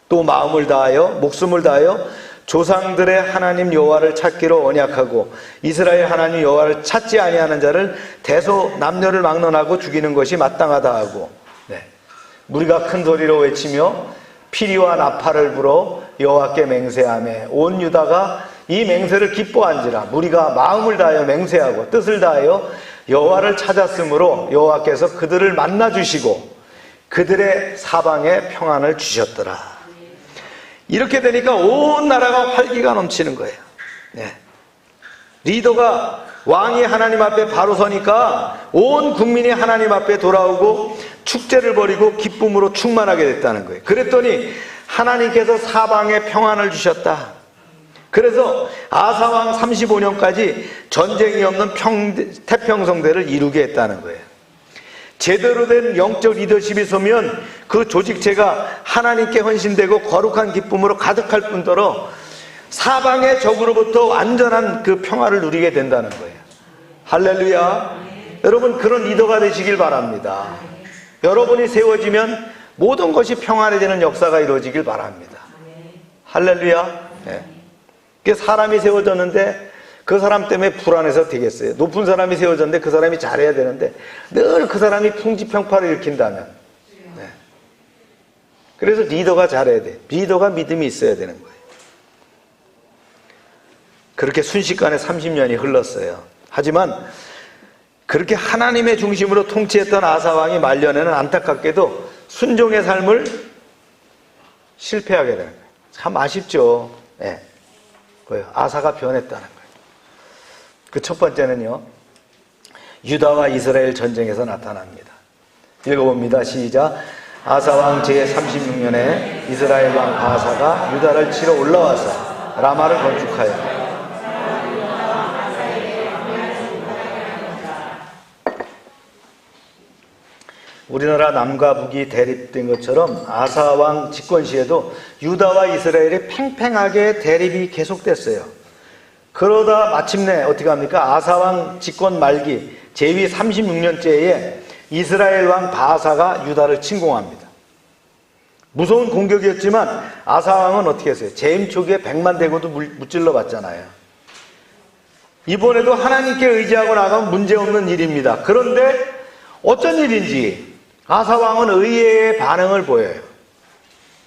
또 마음을 다하여 목숨을 다하여 조상들의 하나님 여호와를 찾기로 언약하고 이스라엘 하나님 여호와를 찾지 아니하는 자를 대소 남녀를 막론하고 죽이는 것이 마땅하다 하고, 무리가 큰 소리로 외치며 피리와 나팔을 불어 여호와께 맹세하며 온 유다가 이 맹세를 기뻐한지라. 무리가 마음을 다하여 맹세하고 뜻을 다하여 여호와를 찾았으므로 여호와께서 그들을 만나 주시고 그들의 사방에 평안을 주셨더라. 이렇게 되니까 온 나라가 활기가 넘치는 거예요. 리더가, 왕이 하나님 앞에 바로 서니까 온 국민이 하나님 앞에 돌아오고 축제를 벌이고 기쁨으로 충만하게 됐다는 거예요. 그랬더니 하나님께서 사방에 평안을 주셨다. 그래서 아사왕 35년까지 전쟁이 없는 태평성대를 이루게 했다는 거예요. 제대로 된 영적 리더십이 서면 그 조직체가 하나님께 헌신되고 거룩한 기쁨으로 가득할 뿐더러 사방의 적으로부터 완전한 그 평화를 누리게 된다는 거예요. 할렐루야. 여러분, 그런 리더가 되시길 바랍니다. 여러분이 세워지면 모든 것이 평안해지는 역사가 이루어지길 바랍니다. 할렐루야. 사람이 세워졌는데 그 사람 때문에 불안해서 되겠어요? 높은 사람이 세워졌는데 그 사람이 잘해야 되는데 늘 그 사람이 풍지평파를 일으킨다면, 그래서 리더가 잘해야 돼. 리더가 믿음이 있어야 되는 거예요. 그렇게 순식간에 30년이 흘렀어요. 하지만 그렇게 하나님의 중심으로 통치했던 아사왕이 말년에는 안타깝게도 순종의 삶을 실패하게 되는 거예요. 참 아쉽죠. 아사가 변했다는 거예요. 그 첫 번째는요, 유다와 이스라엘 전쟁에서 나타납니다. 읽어봅니다. 시작. 아사왕 제36년에 이스라엘 왕 바사가 유다를 치러 올라와서 라마를 건축하여 우리나라 남과 북이 대립된 것처럼 아사왕 집권 시에도 유다와 이스라엘이 팽팽하게 대립이 계속됐어요. 그러다 마침내 어떻게 합니까? 아사왕 집권 말기 제위 36년째에 이스라엘 왕 바사가 유다를 침공합니다. 무서운 공격이었지만 아사왕은 어떻게 했어요? 재임 초기에 100만 대군도 무찔러 봤잖아요. 이번에도 하나님께 의지하고 나가면 문제없는 일입니다. 그런데 어쩐 일인지 아사왕은 의외의 반응을 보여요.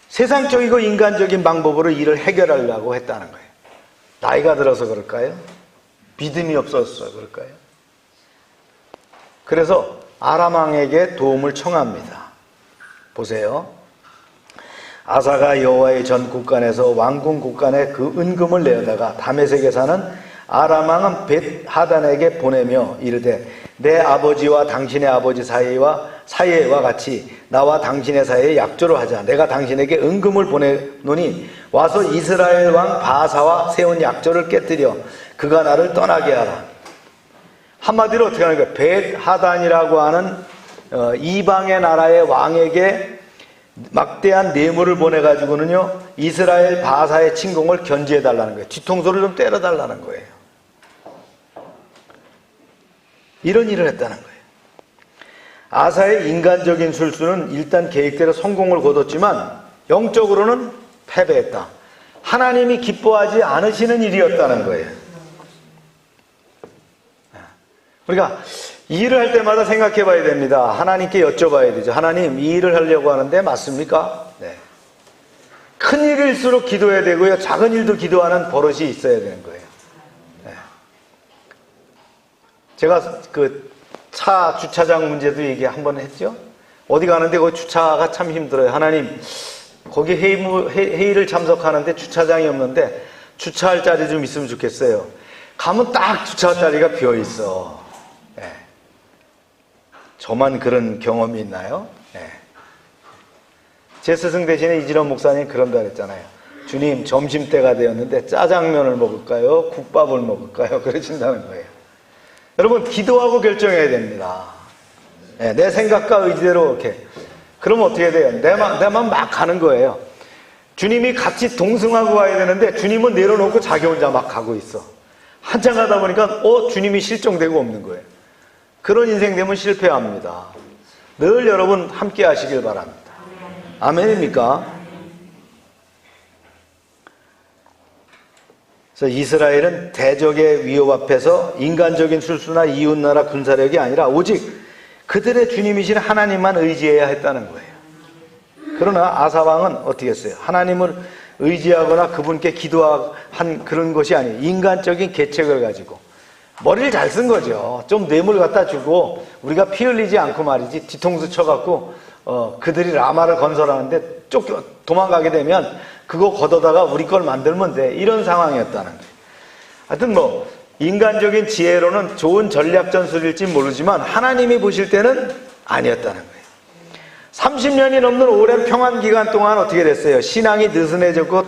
세상적이고 인간적인 방법으로 일을 해결하려고 했다는 거예요. 나이가 들어서 그럴까요? 믿음이 없어서 그럴까요? 그래서 아람왕에게 도움을 청합니다. 보세요. 아사가 여호와의 전 국간에서 왕궁 국간에 그 은금을 내어다가 다메섹에 사는 아람왕은 벳하단에게 보내며 이르되 내 아버지와 당신의 아버지 사이에와 같이 나와 당신의 사이에 약조를 하자. 내가 당신에게 은금을 보내노니 와서 이스라엘 왕 바사와 세운 약조를 깨뜨려 그가 나를 떠나게 하라. 한마디로 어떻게 하는 거예요? 벳하단이라고 하는 이방의 나라의 왕에게 막대한 뇌물을 보내가지고는요 이스라엘 바사의 침공을 견제해달라는 거예요. 뒤통수를 좀 때려달라는 거예요. 이런 일을 했다는 거예요. 아사의 인간적인 술수는 일단 계획대로 성공을 거뒀지만 영적으로는 패배했다. 하나님이 기뻐하지 않으시는 일이었다는 거예요. 우리가 이 일을 할 때마다 생각해 봐야 됩니다. 하나님께 여쭤봐야 되죠. 하나님, 이 일을 하려고 하는데 맞습니까? 네. 큰 일일수록 기도해야 되고요. 작은 일도 기도하는 버릇이 있어야 되는 거예요. 네. 제가 그 차 주차장 문제도 얘기 한번 했죠. 어디 가는데 그 주차가 참 힘들어요. 하나님, 거기 회의를 참석하는데 주차장이 없는데 주차할 자리 좀 있으면 좋겠어요. 가면 딱 주차할 자리가 비어 있어. 네. 저만 그런 경험이 있나요? 네. 제 스승 대신에 이진원 목사님 그런다 그랬잖아요. 주님, 점심때가 되었는데 짜장면을 먹을까요? 국밥을 먹을까요? 그러신다는 거예요. 여러분, 기도하고 결정해야 됩니다. 네, 내 생각과 의지대로 이렇게. 그러면 어떻게 돼요? 내만 막 가는 거예요. 주님이 같이 동승하고 가야 되는데 주님은 내려놓고 자기 혼자 막 가고 있어. 한참 가다 보니까 주님이 실종되고 없는 거예요. 그런 인생 되면 실패합니다. 늘 여러분 함께 하시길 바랍니다. 아멘입니까? 그래서 이스라엘은 대적의 위협 앞에서 인간적인 술수나 이웃나라 군사력이 아니라 오직 그들의 주님이신 하나님만 의지해야 했다는 거예요. 그러나 아사왕은 어떻게 했어요? 하나님을 의지하거나 그분께 기도한 그런 것이 아니에요. 인간적인 계책을 가지고 머리를 잘 쓴 거죠. 좀 뇌물 갖다 주고 우리가 피 흘리지 않고 말이지, 뒤통수 쳐갖고 그들이 라마를 건설하는데 도망가게 되면 그거 걷어다가 우리 걸 만들면 돼. 이런 상황이었다는 거예요. 하여튼 인간적인 지혜로는 좋은 전략 전술일지 모르지만 하나님이 보실 때는 아니었다는 거예요. 30년이 넘는 오랜 평안 기간 동안 어떻게 됐어요? 신앙이 느슨해졌고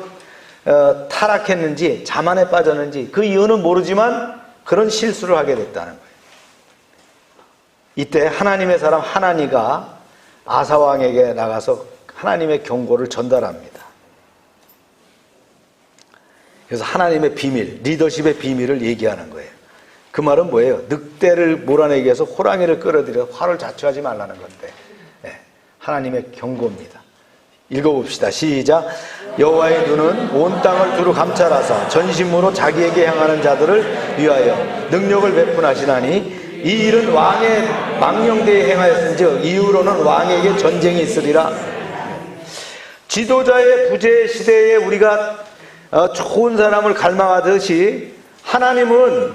타락했는지 자만에 빠졌는지 그 이유는 모르지만 그런 실수를 하게 됐다는 거예요. 이때 하나님의 사람 하나니가 아사왕에게 나가서 하나님의 경고를 전달합니다. 그래서 하나님의 비밀, 리더십의 비밀을 얘기하는 거예요. 그 말은 뭐예요? 늑대를 몰아내기 위해서 호랑이를 끌어들여 화를 자초하지 말라는 건데, 하나님의 경고입니다. 읽어봅시다. 시작. 여호와의 눈은 온 땅을 두루 감찰하사 전심으로 자기에게 향하는 자들을 위하여 능력을 베푼하시나니 이 일은 왕의 망령되에 행하였은즉 이후로는 왕에게 전쟁이 있으리라. 지도자의 부재 시대에 우리가 좋은 사람을 갈망하듯이 하나님은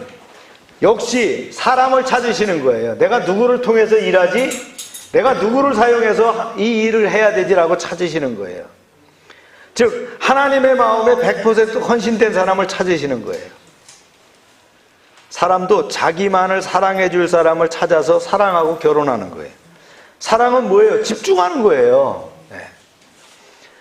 역시 사람을 찾으시는 거예요. 내가 누구를 통해서 일하지? 내가 누구를 사용해서 이 일을 해야 되지라고 찾으시는 거예요. 즉 하나님의 마음에 100% 헌신된 사람을 찾으시는 거예요. 사람도 자기만을 사랑해 줄 사람을 찾아서 사랑하고 결혼하는 거예요. 사랑은 뭐예요? 집중하는 거예요.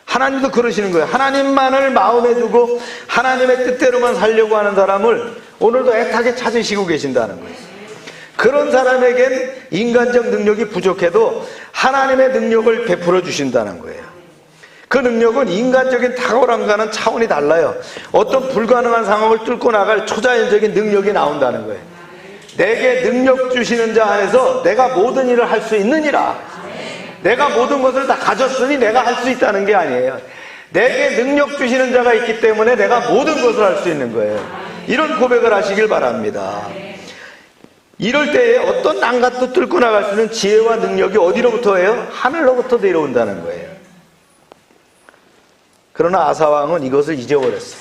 하나님도 그러시는 거예요. 하나님만을 마음에 두고 하나님의 뜻대로만 살려고 하는 사람을 오늘도 애타게 찾으시고 계신다는 거예요. 그런 사람에겐 인간적 능력이 부족해도 하나님의 능력을 베풀어 주신다는 거예요. 그 능력은 인간적인 탁월함과는 차원이 달라요. 어떤 불가능한 상황을 뚫고 나갈 초자연적인 능력이 나온다는 거예요. 내게 능력 주시는 자 안에서 내가 모든 일을 할 수 있느니라. 내가 모든 것을 다 가졌으니 내가 할 수 있다는 게 아니에요. 내게 능력 주시는 자가 있기 때문에 내가 모든 것을 할 수 있는 거예요. 이런 고백을 하시길 바랍니다. 이럴 때에 어떤 난간도 뚫고 나갈 수 있는 지혜와 능력이 어디로부터예요? 하늘로부터 내려온다는 거예요. 그러나 아사왕은 이것을 잊어버렸어요.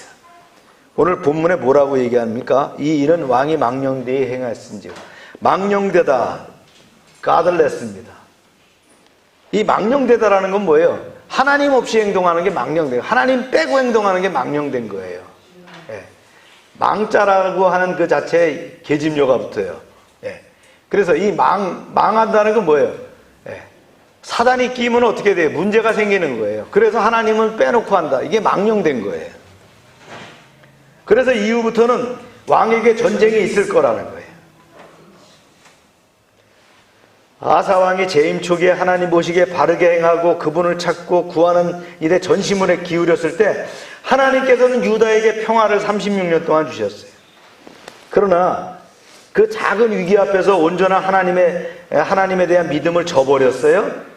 오늘 본문에 뭐라고 얘기합니까? 이 일은 왕이 망령되이 행하였은즉. 망령되다, 까들냈습니다. 이 망령되다라는 건 뭐예요? 하나님 없이 행동하는 게 망령돼요. 하나님 빼고 행동하는 게 망령된 거예요. 망자라고 하는 그 자체에 계집료가 붙어요. 그래서 이 망한다는 건 뭐예요? 사단이 끼면 어떻게 돼요? 문제가 생기는 거예요. 그래서 하나님을 빼놓고 한다. 이게 망령된 거예요. 그래서 이후부터는 왕에게 전쟁이 있을 거라는 거예요. 아사왕이 재임 초기에 하나님 보시기에 바르게 행하고 그분을 찾고 구하는 일에 전심을 기울였을 때 하나님께서는 유다에게 평화를 36년 동안 주셨어요. 그러나 그 작은 위기 앞에서 온전한 하나님에 대한 믿음을 저버렸어요.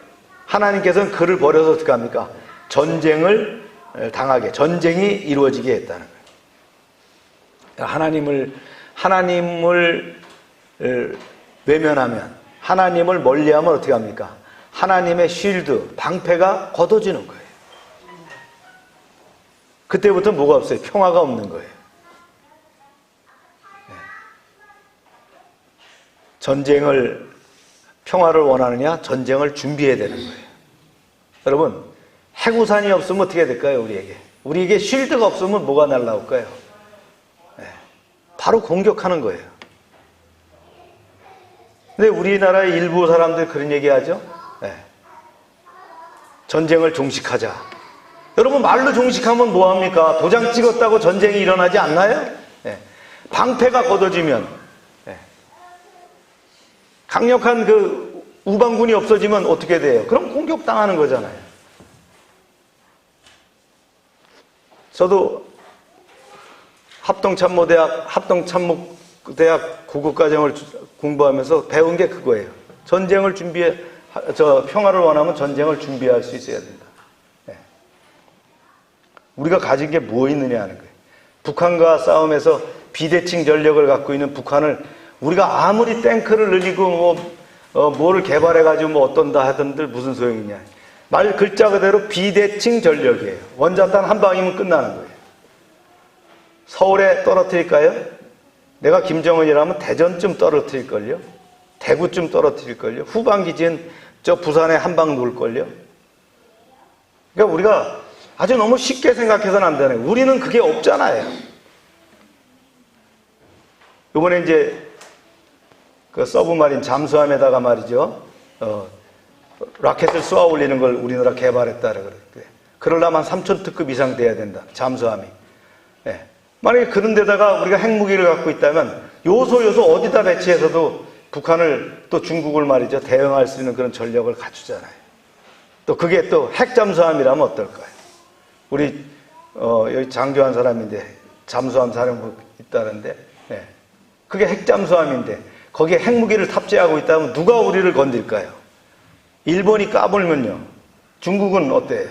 하나님께서는 그를 버려서 어떻게 합니까? 전쟁을 당하게, 전쟁이 이루어지게 했다는 거예요. 하나님을 외면하면, 하나님을 멀리하면 어떻게 합니까? 하나님의 쉴드, 방패가 걷어지는 거예요. 그때부터 뭐가 없어요? 평화가 없는 거예요. 평화를 원하느냐? 전쟁을 준비해야 되는 거예요. 여러분, 해구산이 없으면 어떻게 될까요? 우리에게 쉴드가 없으면 뭐가 날라올까요? 바로 공격하는 거예요. 근데 우리나라의 일부 사람들 그런 얘기하죠. 전쟁을 종식하자. 여러분, 말로 종식하면 뭐합니까? 도장 찍었다고 전쟁이 일어나지 않나요? 방패가 걷어지면, 강력한 그 우방군이 없어지면 어떻게 돼요? 그럼 공격당하는 거잖아요. 저도 합동참모대학 고급과정을 공부하면서 배운 게 그거예요. 평화를 원하면 전쟁을 준비할 수 있어야 된다. 우리가 가진 게 뭐 있느냐 하는 거예요. 북한과 싸움에서 비대칭 전력을 갖고 있는 북한을 우리가 아무리 탱크를 늘리고 뭐를 개발해가지고 어떤다 하던들 무슨 소용이냐. 말 글자 그대로 비대칭 전력이에요. 원자탄 한 방이면 끝나는 거예요. 서울에 떨어뜨릴까요? 내가 김정은이라면 대전쯤 떨어뜨릴걸요? 대구쯤 떨어뜨릴걸요? 후방기지는 저 부산에 한 방 놓을걸요? 그러니까 우리가 아주 너무 쉽게 생각해서는 안 되는 거예요. 우리는 그게 없잖아요. 이번에 이제 그 서브마린 잠수함에다가 말이죠. 라켓을 쏘아 올리는 걸 우리나라 개발했다 그래. 그러려면 3,000특급 이상 돼야 된다. 잠수함이. 만약에 그런 데다가 우리가 핵무기를 갖고 있다면 요소 어디다 배치해서도 북한을 또 중국을 말이죠. 대응할 수 있는 그런 전력을 갖추잖아요. 또 그게 또 핵잠수함이라면 어떨까요? 우리 여기 장교한 사람인데 잠수함 사령부 있다는데 그게 핵잠수함인데 거기에 핵무기를 탑재하고 있다면 누가 우리를 건들까요? 일본이 까불면요. 중국은 어때요?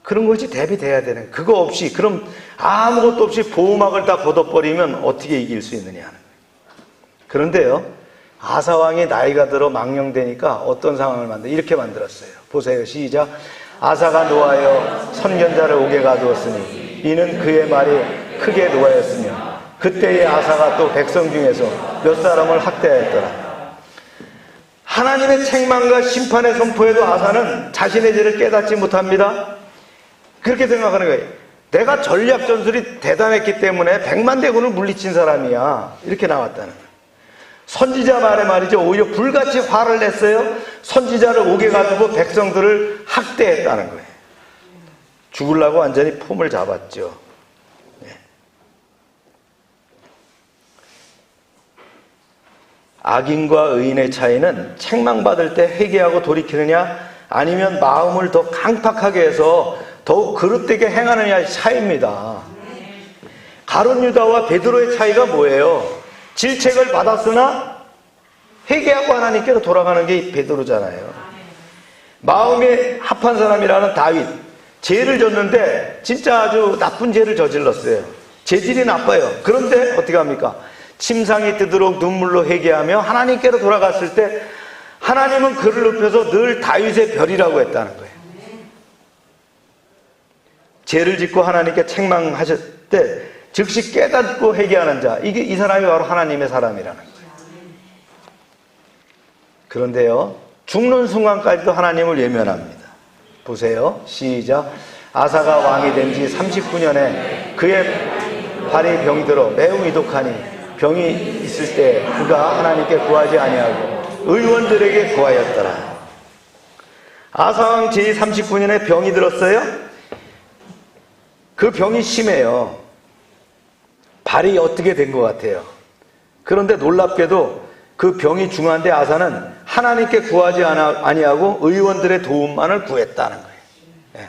그런 것이 대비돼야 되는, 그거 없이, 그럼 아무것도 없이 보호막을 다 걷어버리면 어떻게 이길 수 있느냐 하는 거예요. 그런데요, 아사왕이 나이가 들어 망령되니까 어떤 상황을 이렇게 만들었어요. 보세요. 시작. 아사가 노하여 선견자를 옥에 가두었으니 이는 그의 말이 크게 노하였으며 그때의 아사가 또 백성 중에서 몇 사람을 학대하였더라. 하나님의 책망과 심판의 선포에도 아사는 자신의 죄를 깨닫지 못합니다. 그렇게 생각하는 거예요. 내가 전략 전술이 대단했기 때문에 100만 대군을 물리친 사람이야. 이렇게 나왔다는 거예요. 선지자 말에 말이죠. 오히려 불같이 화를 냈어요. 선지자를 옥에 가두고 백성들을 학대했다는 거예요. 죽으려고 완전히 폼을 잡았죠. 악인과 의인의 차이는 책망받을 때 회개하고 돌이키느냐 아니면 마음을 더 강팍하게 해서 더욱 그릇되게 행하느냐의 차이입니다. 가룟 유다와 베드로의 차이가 뭐예요? 질책을 받았으나 회개하고 하나님께로 돌아가는 게 베드로잖아요. 마음에 합한 사람이라는 다윗, 죄를 졌는데 진짜 아주 나쁜 죄를 저질렀어요. 죄질이 나빠요. 그런데 어떻게 합니까? 침상이 뜨도록 눈물로 회개하며 하나님께로 돌아갔을 때 하나님은 그를 높여서 늘 다윗의 별이라고 했다는 거예요. 죄를 짓고 하나님께 책망하실 때 즉시 깨닫고 회개하는 자, 이 사람이 바로 하나님의 사람이라는 거예요. 그런데요, 죽는 순간까지도 하나님을 외면합니다. 보세요. 시작. 아사가 왕이 된 지 39년에 그의 발이 병이 들어 매우 이독하니 병이 있을 때 그가 하나님께 구하지 아니하고 의원들에게 구하였더라. 아사왕 제39년에 병이 들었어요. 그 병이 심해요. 발이 어떻게 된 것 같아요. 그런데 놀랍게도 그 병이 중한데 아사는 하나님께 구하지 아니하고 의원들의 도움만을 구했다는 거예요.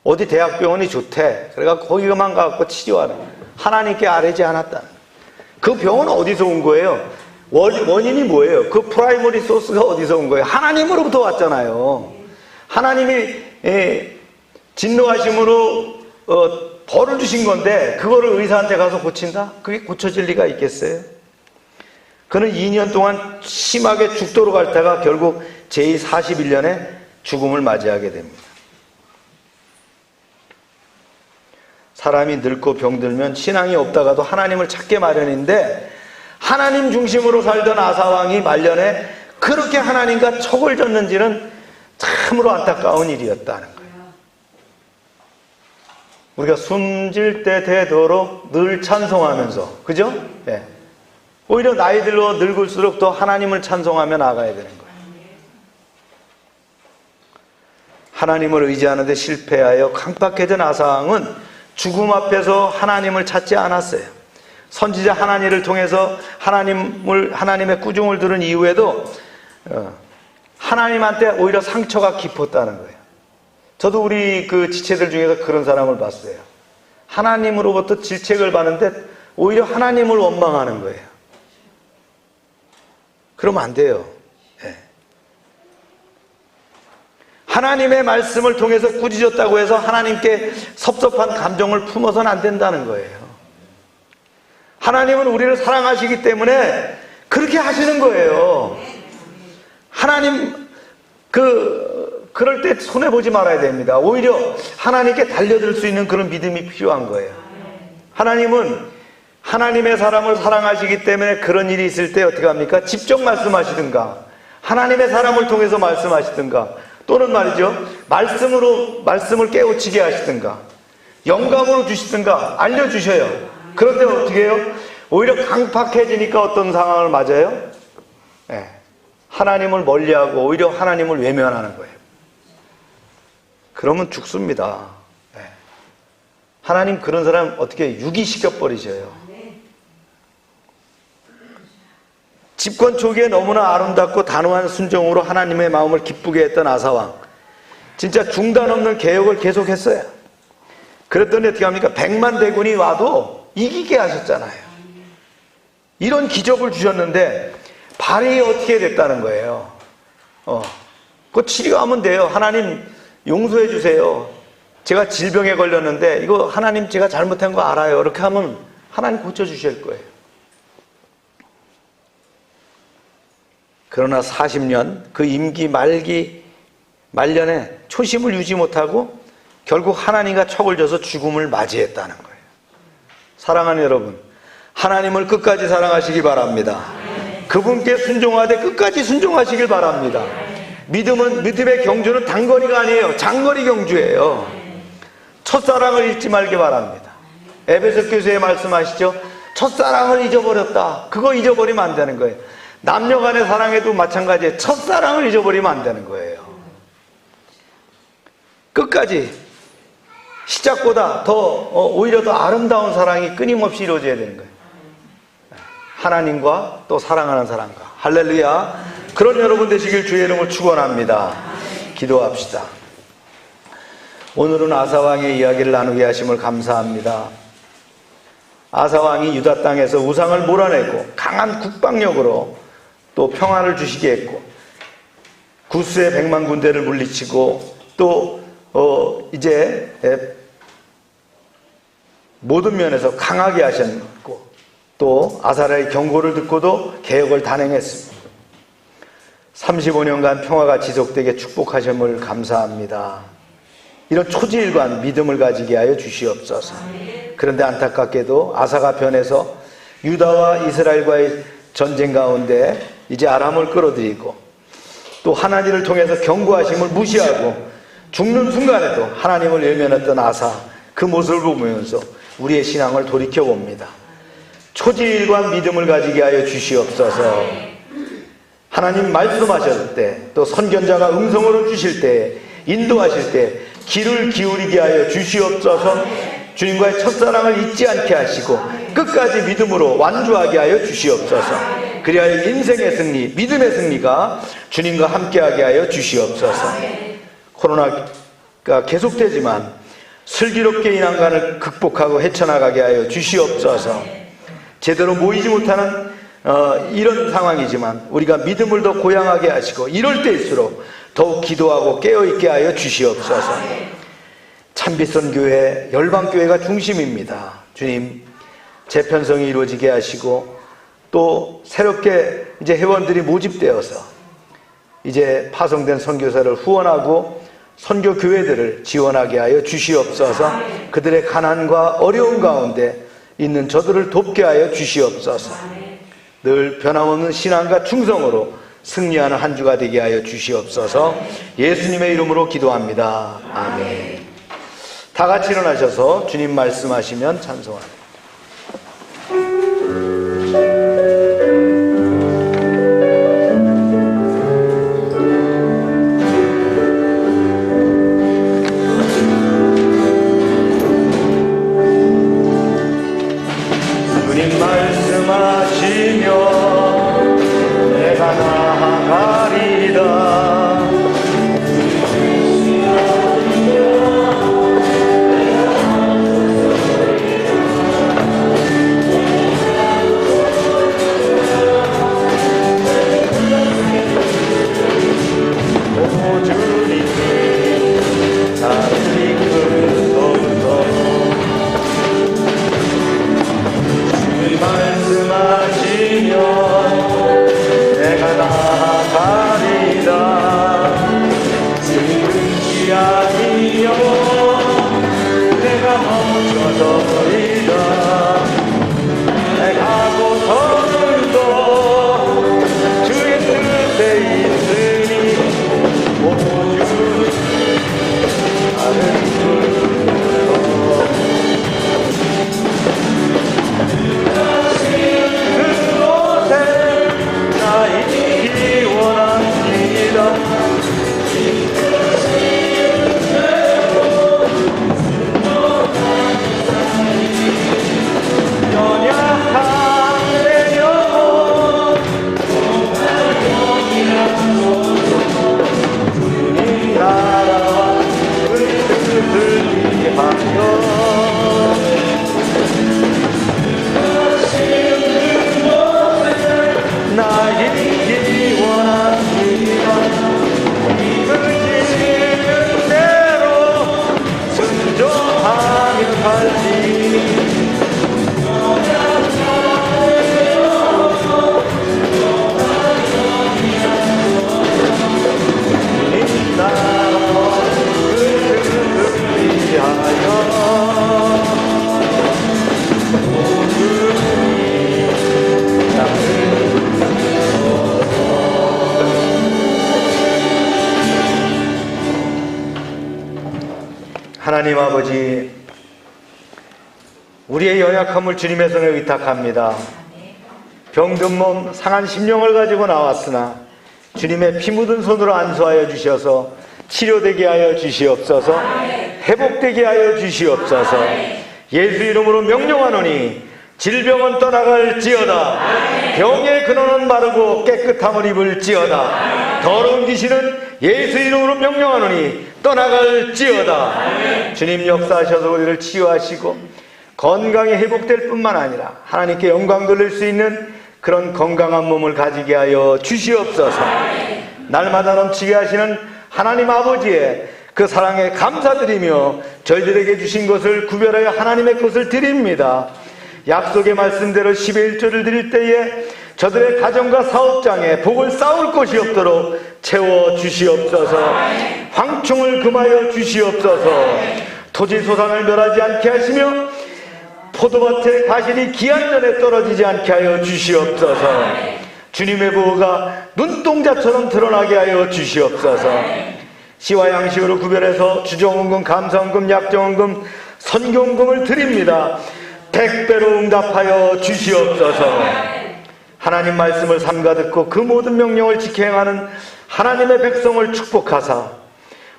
어디 대학병원이 좋대. 그래가 거기만 가서 치료하는 거예요. 하나님께 아뢰지 않았다는 거예요. 그 병은 어디서 온 거예요? 원인이 뭐예요? 그 프라이머리 소스가 어디서 온 거예요? 하나님으로부터 왔잖아요. 하나님이 진노하심으로 벌을 주신 건데 그거를 의사한테 가서 고친다? 그게 고쳐질 리가 있겠어요? 그는 2년 동안 심하게 죽도록 앓다가 결국 제41년에 죽음을 맞이하게 됩니다. 사람이 늙고 병들면 신앙이 없다가도 하나님을 찾게 마련인데 하나님 중심으로 살던 아사왕이 말년에 그렇게 하나님과 척을 졌는지는 참으로 안타까운 일이었다는 거예요. 우리가 숨질 때 되도록 늘 찬송하면서, 그죠? 네. 오히려 나이 들어 늙을수록 더 하나님을 찬송하며 나가야 되는 거예요. 하나님을 의지하는데 실패하여 강팍해진 아사왕은 죽음 앞에서 하나님을 찾지 않았어요. 선지자 하나니를 통해서 하나님의 꾸중을 들은 이후에도 하나님한테 오히려 상처가 깊었다는 거예요. 저도 우리 그 지체들 중에서 그런 사람을 봤어요. 하나님으로부터 질책을 받는데 오히려 하나님을 원망하는 거예요. 그러면 안 돼요. 네. 하나님의 말씀을 통해서 꾸짖었다고 해서 하나님께 섭섭한 감정을 품어서는 안 된다는 거예요. 하나님은 우리를 사랑하시기 때문에 그렇게 하시는 거예요. 하나님 그럴 때 손해보지 말아야 됩니다. 오히려 하나님께 달려들 수 있는 그런 믿음이 필요한 거예요. 하나님은 하나님의 사람을 사랑하시기 때문에 그런 일이 있을 때 어떻게 합니까? 직접 말씀하시든가 하나님의 사람을 통해서 말씀하시든가 또는 말이죠, 말씀을 깨우치게 하시든가 영감으로 주시든가 알려주셔요. 그런데 어떻게 해요? 오히려 강팍해지니까 어떤 상황을 맞아요? 네. 하나님을 멀리하고 오히려 하나님을 외면하는 거예요. 그러면 죽습니다. 네. 하나님 그런 사람 어떻게 유기시켜 버리셔요. 집권 초기에 너무나 아름답고 단호한 순종으로 하나님의 마음을 기쁘게 했던 아사왕, 진짜 중단 없는 개혁을 계속했어요. 그랬더니 어떻게 합니까? 100만 대군이 와도 이기게 하셨잖아요. 이런 기적을 주셨는데 발이 어떻게 됐다는 거예요? 그거 치료하면 돼요. 하나님 용서해 주세요. 제가 질병에 걸렸는데 이거 하나님 제가 잘못한 거 알아요. 이렇게 하면 하나님 고쳐주실 거예요. 그러나 40년 그 임기 말년에 초심을 유지 못하고 결국 하나님과 척을 져서 죽음을 맞이했다는 거예요. 사랑하는 여러분, 하나님을 끝까지 사랑하시기 바랍니다. 그분께 순종하되 끝까지 순종하시길 바랍니다. 믿음의 경주는 단거리가 아니에요. 장거리 경주예요. 첫사랑을 잊지 말기 바랍니다. 에베소 교회에 말씀하시죠. 첫사랑을 잊어버렸다. 그거 잊어버리면 안 되는 거예요. 남녀 간의 사랑에도 마찬가지예요. 첫사랑을 잊어버리면 안 되는 거예요. 끝까지 시작보다 오히려 더 아름다운 사랑이 끊임없이 이루어져야 되는 거예요. 하나님과 또 사랑하는 사람과. 할렐루야. 그런 여러분 되시길 주의 이름으로 축원합니다. 기도합시다. 오늘은 아사왕의 이야기를 나누게 하심을 감사합니다. 아사왕이 유다 땅에서 우상을 몰아내고 강한 국방력으로 또 평안을 주시게 했고 구스의 100만 군대를 물리치고 또 이제 모든 면에서 강하게 하셨고 또 아사랴의 경고를 듣고도 개혁을 단행했습니다. 35년간 평화가 지속되게 축복하심을 감사합니다. 이런 초지일관 믿음을 가지게 하여 주시옵소서. 그런데 안타깝게도 아사가 변해서 유다와 이스라엘과의 전쟁 가운데 이제 아람을 끌어들이고 또 하나님을 통해서 경고하심을 무시하고 죽는 순간에도 하나님을 외면했던 아사, 그 모습을 보면서 우리의 신앙을 돌이켜봅니다. 초지일관 믿음을 가지게 하여 주시옵소서. 하나님 말씀하실 때 또 선견자가 음성으로 주실 때 인도하실 때 귀를 기울이게 하여 주시옵소서. 주님과의 첫사랑을 잊지 않게 하시고 끝까지 믿음으로 완주하게 하여 주시옵소서. 그리하여 인생의 승리, 믿음의 승리가 주님과 함께하게 하여 주시옵소서. 코로나가 계속되지만 슬기롭게 이 난간을 극복하고 헤쳐나가게 하여 주시옵소서. 제대로 모이지 못하는 이런 상황이지만 우리가 믿음을 더 고양하게 하시고 이럴 때일수록 더욱 기도하고 깨어있게 하여 주시옵소서. 참빛선교회, 열방교회가 중심입니다. 주님, 재편성이 이루어지게 하시고 또 새롭게 이제 회원들이 모집되어서 이제 파송된 선교사를 후원하고 선교 교회들을 지원하게 하여 주시옵소서. 그들의 가난과 어려움 가운데 있는 저들을 돕게 하여 주시옵소서. 늘 변함없는 신앙과 충성으로 승리하는 한 주가 되게 하여 주시옵소서. 예수님의 이름으로 기도합니다. 아멘. 다 같이 일어나셔서 주님 말씀하시면 찬송합니다. 주님 말씀하시며 내가 나아가리다. 내가 나아가리라. 승리하리요 내가 멈춰서리라. 내가 고통을도 주의 뜻에 있으니 오주 나를 하나님 아버지, 우리의 연약함을 주님의 손에 의탁합니다. 병든 몸, 상한 심령을 가지고 나왔으나 주님의 피 묻은 손으로 안수하여 주셔서 치료되게 하여 주시옵소서. 회복되게 하여 주시옵소서. 예수 이름으로 명령하노니 질병은 떠나갈지어다. 병의 근원은 마르고 깨끗함을 입을지어다. 더러운 귀신은 예수 이름으로 명령하노니 떠나갈지어다. 주님 역사하셔서 우리를 치유하시고 건강이 회복될 뿐만 아니라 하나님께 영광 돌릴 수 있는 그런 건강한 몸을 가지게 하여 주시옵소서. 날마다 넘치게 하시는 하나님 아버지의 그 사랑에 감사드리며 저희들에게 주신 것을 구별하여 하나님의 것을 드립니다. 약속의 말씀대로 10의 1조를 드릴 때에 저들의 가정과 사업장에 복을 쌓을 곳이 없도록 채워 주시옵소서. 황충을 금하여 주시옵소서. 토지소산을 멸하지 않게 하시며 포도밭의 과실이 기한전에 떨어지지 않게 하여 주시옵소서. 주님의 보호가 눈동자처럼 드러나게 하여 주시옵소서. 시와 양식으로 구별해서 주정원금, 감사원금, 약정원금, 선교원금을 드립니다. 100배로 응답하여 주시옵소서. 하나님 말씀을 삼가 듣고 그 모든 명령을 지켜 행하는 하나님의 백성을 축복하사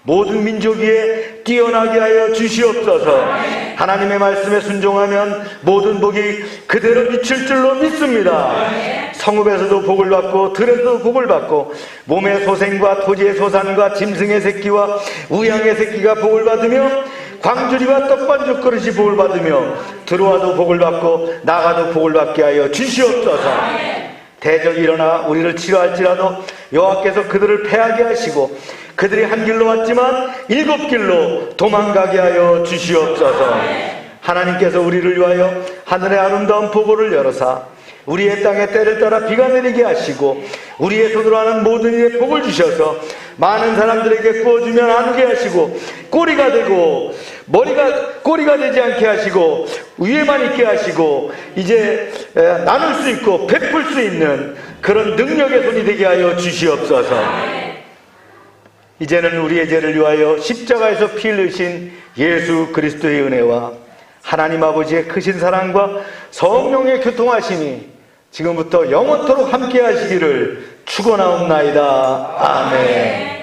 모든 민족 위에 뛰어나게 하여 주시옵소서. 하나님의 말씀에 순종하면 모든 복이 그대로 미칠 줄로 믿습니다. 성읍에서도 복을 받고 들에서도 복을 받고 몸의 소생과 토지의 소산과 짐승의 새끼와 우양의 새끼가 복을 받으며 광주리와 떡반죽 그릇이 복을 받으며 들어와도 복을 받고 나가도 복을 받게 하여 주시옵소서. 대적이 일어나 우리를 치료할지라도 여호와께서 그들을 패하게 하시고 그들이 한 길로 왔지만 7길로 도망가게 하여 주시옵소서. 하나님께서 우리를 위하여 하늘의 아름다운 보고를 열어사 우리의 땅에 때를 따라 비가 내리게 하시고 우리의 손으로 하는 모든 일에 복을 주셔서 많은 사람들에게 구워주며 나누게 하시고 꼬리가 되고 꼬리가 되지 않게 하시고 위에만 있게 하시고 이제 나눌 수 있고 베풀 수 있는 그런 능력의 손이 되게 하여 주시옵소서. 이제는 우리의 죄를 위하여 십자가에서 피 흘리신 예수 그리스도의 은혜와 하나님 아버지의 크신 사랑과 성령의 교통하심이 지금부터 영원토록 함께 하시기를 축원하옵나이다. 아멘.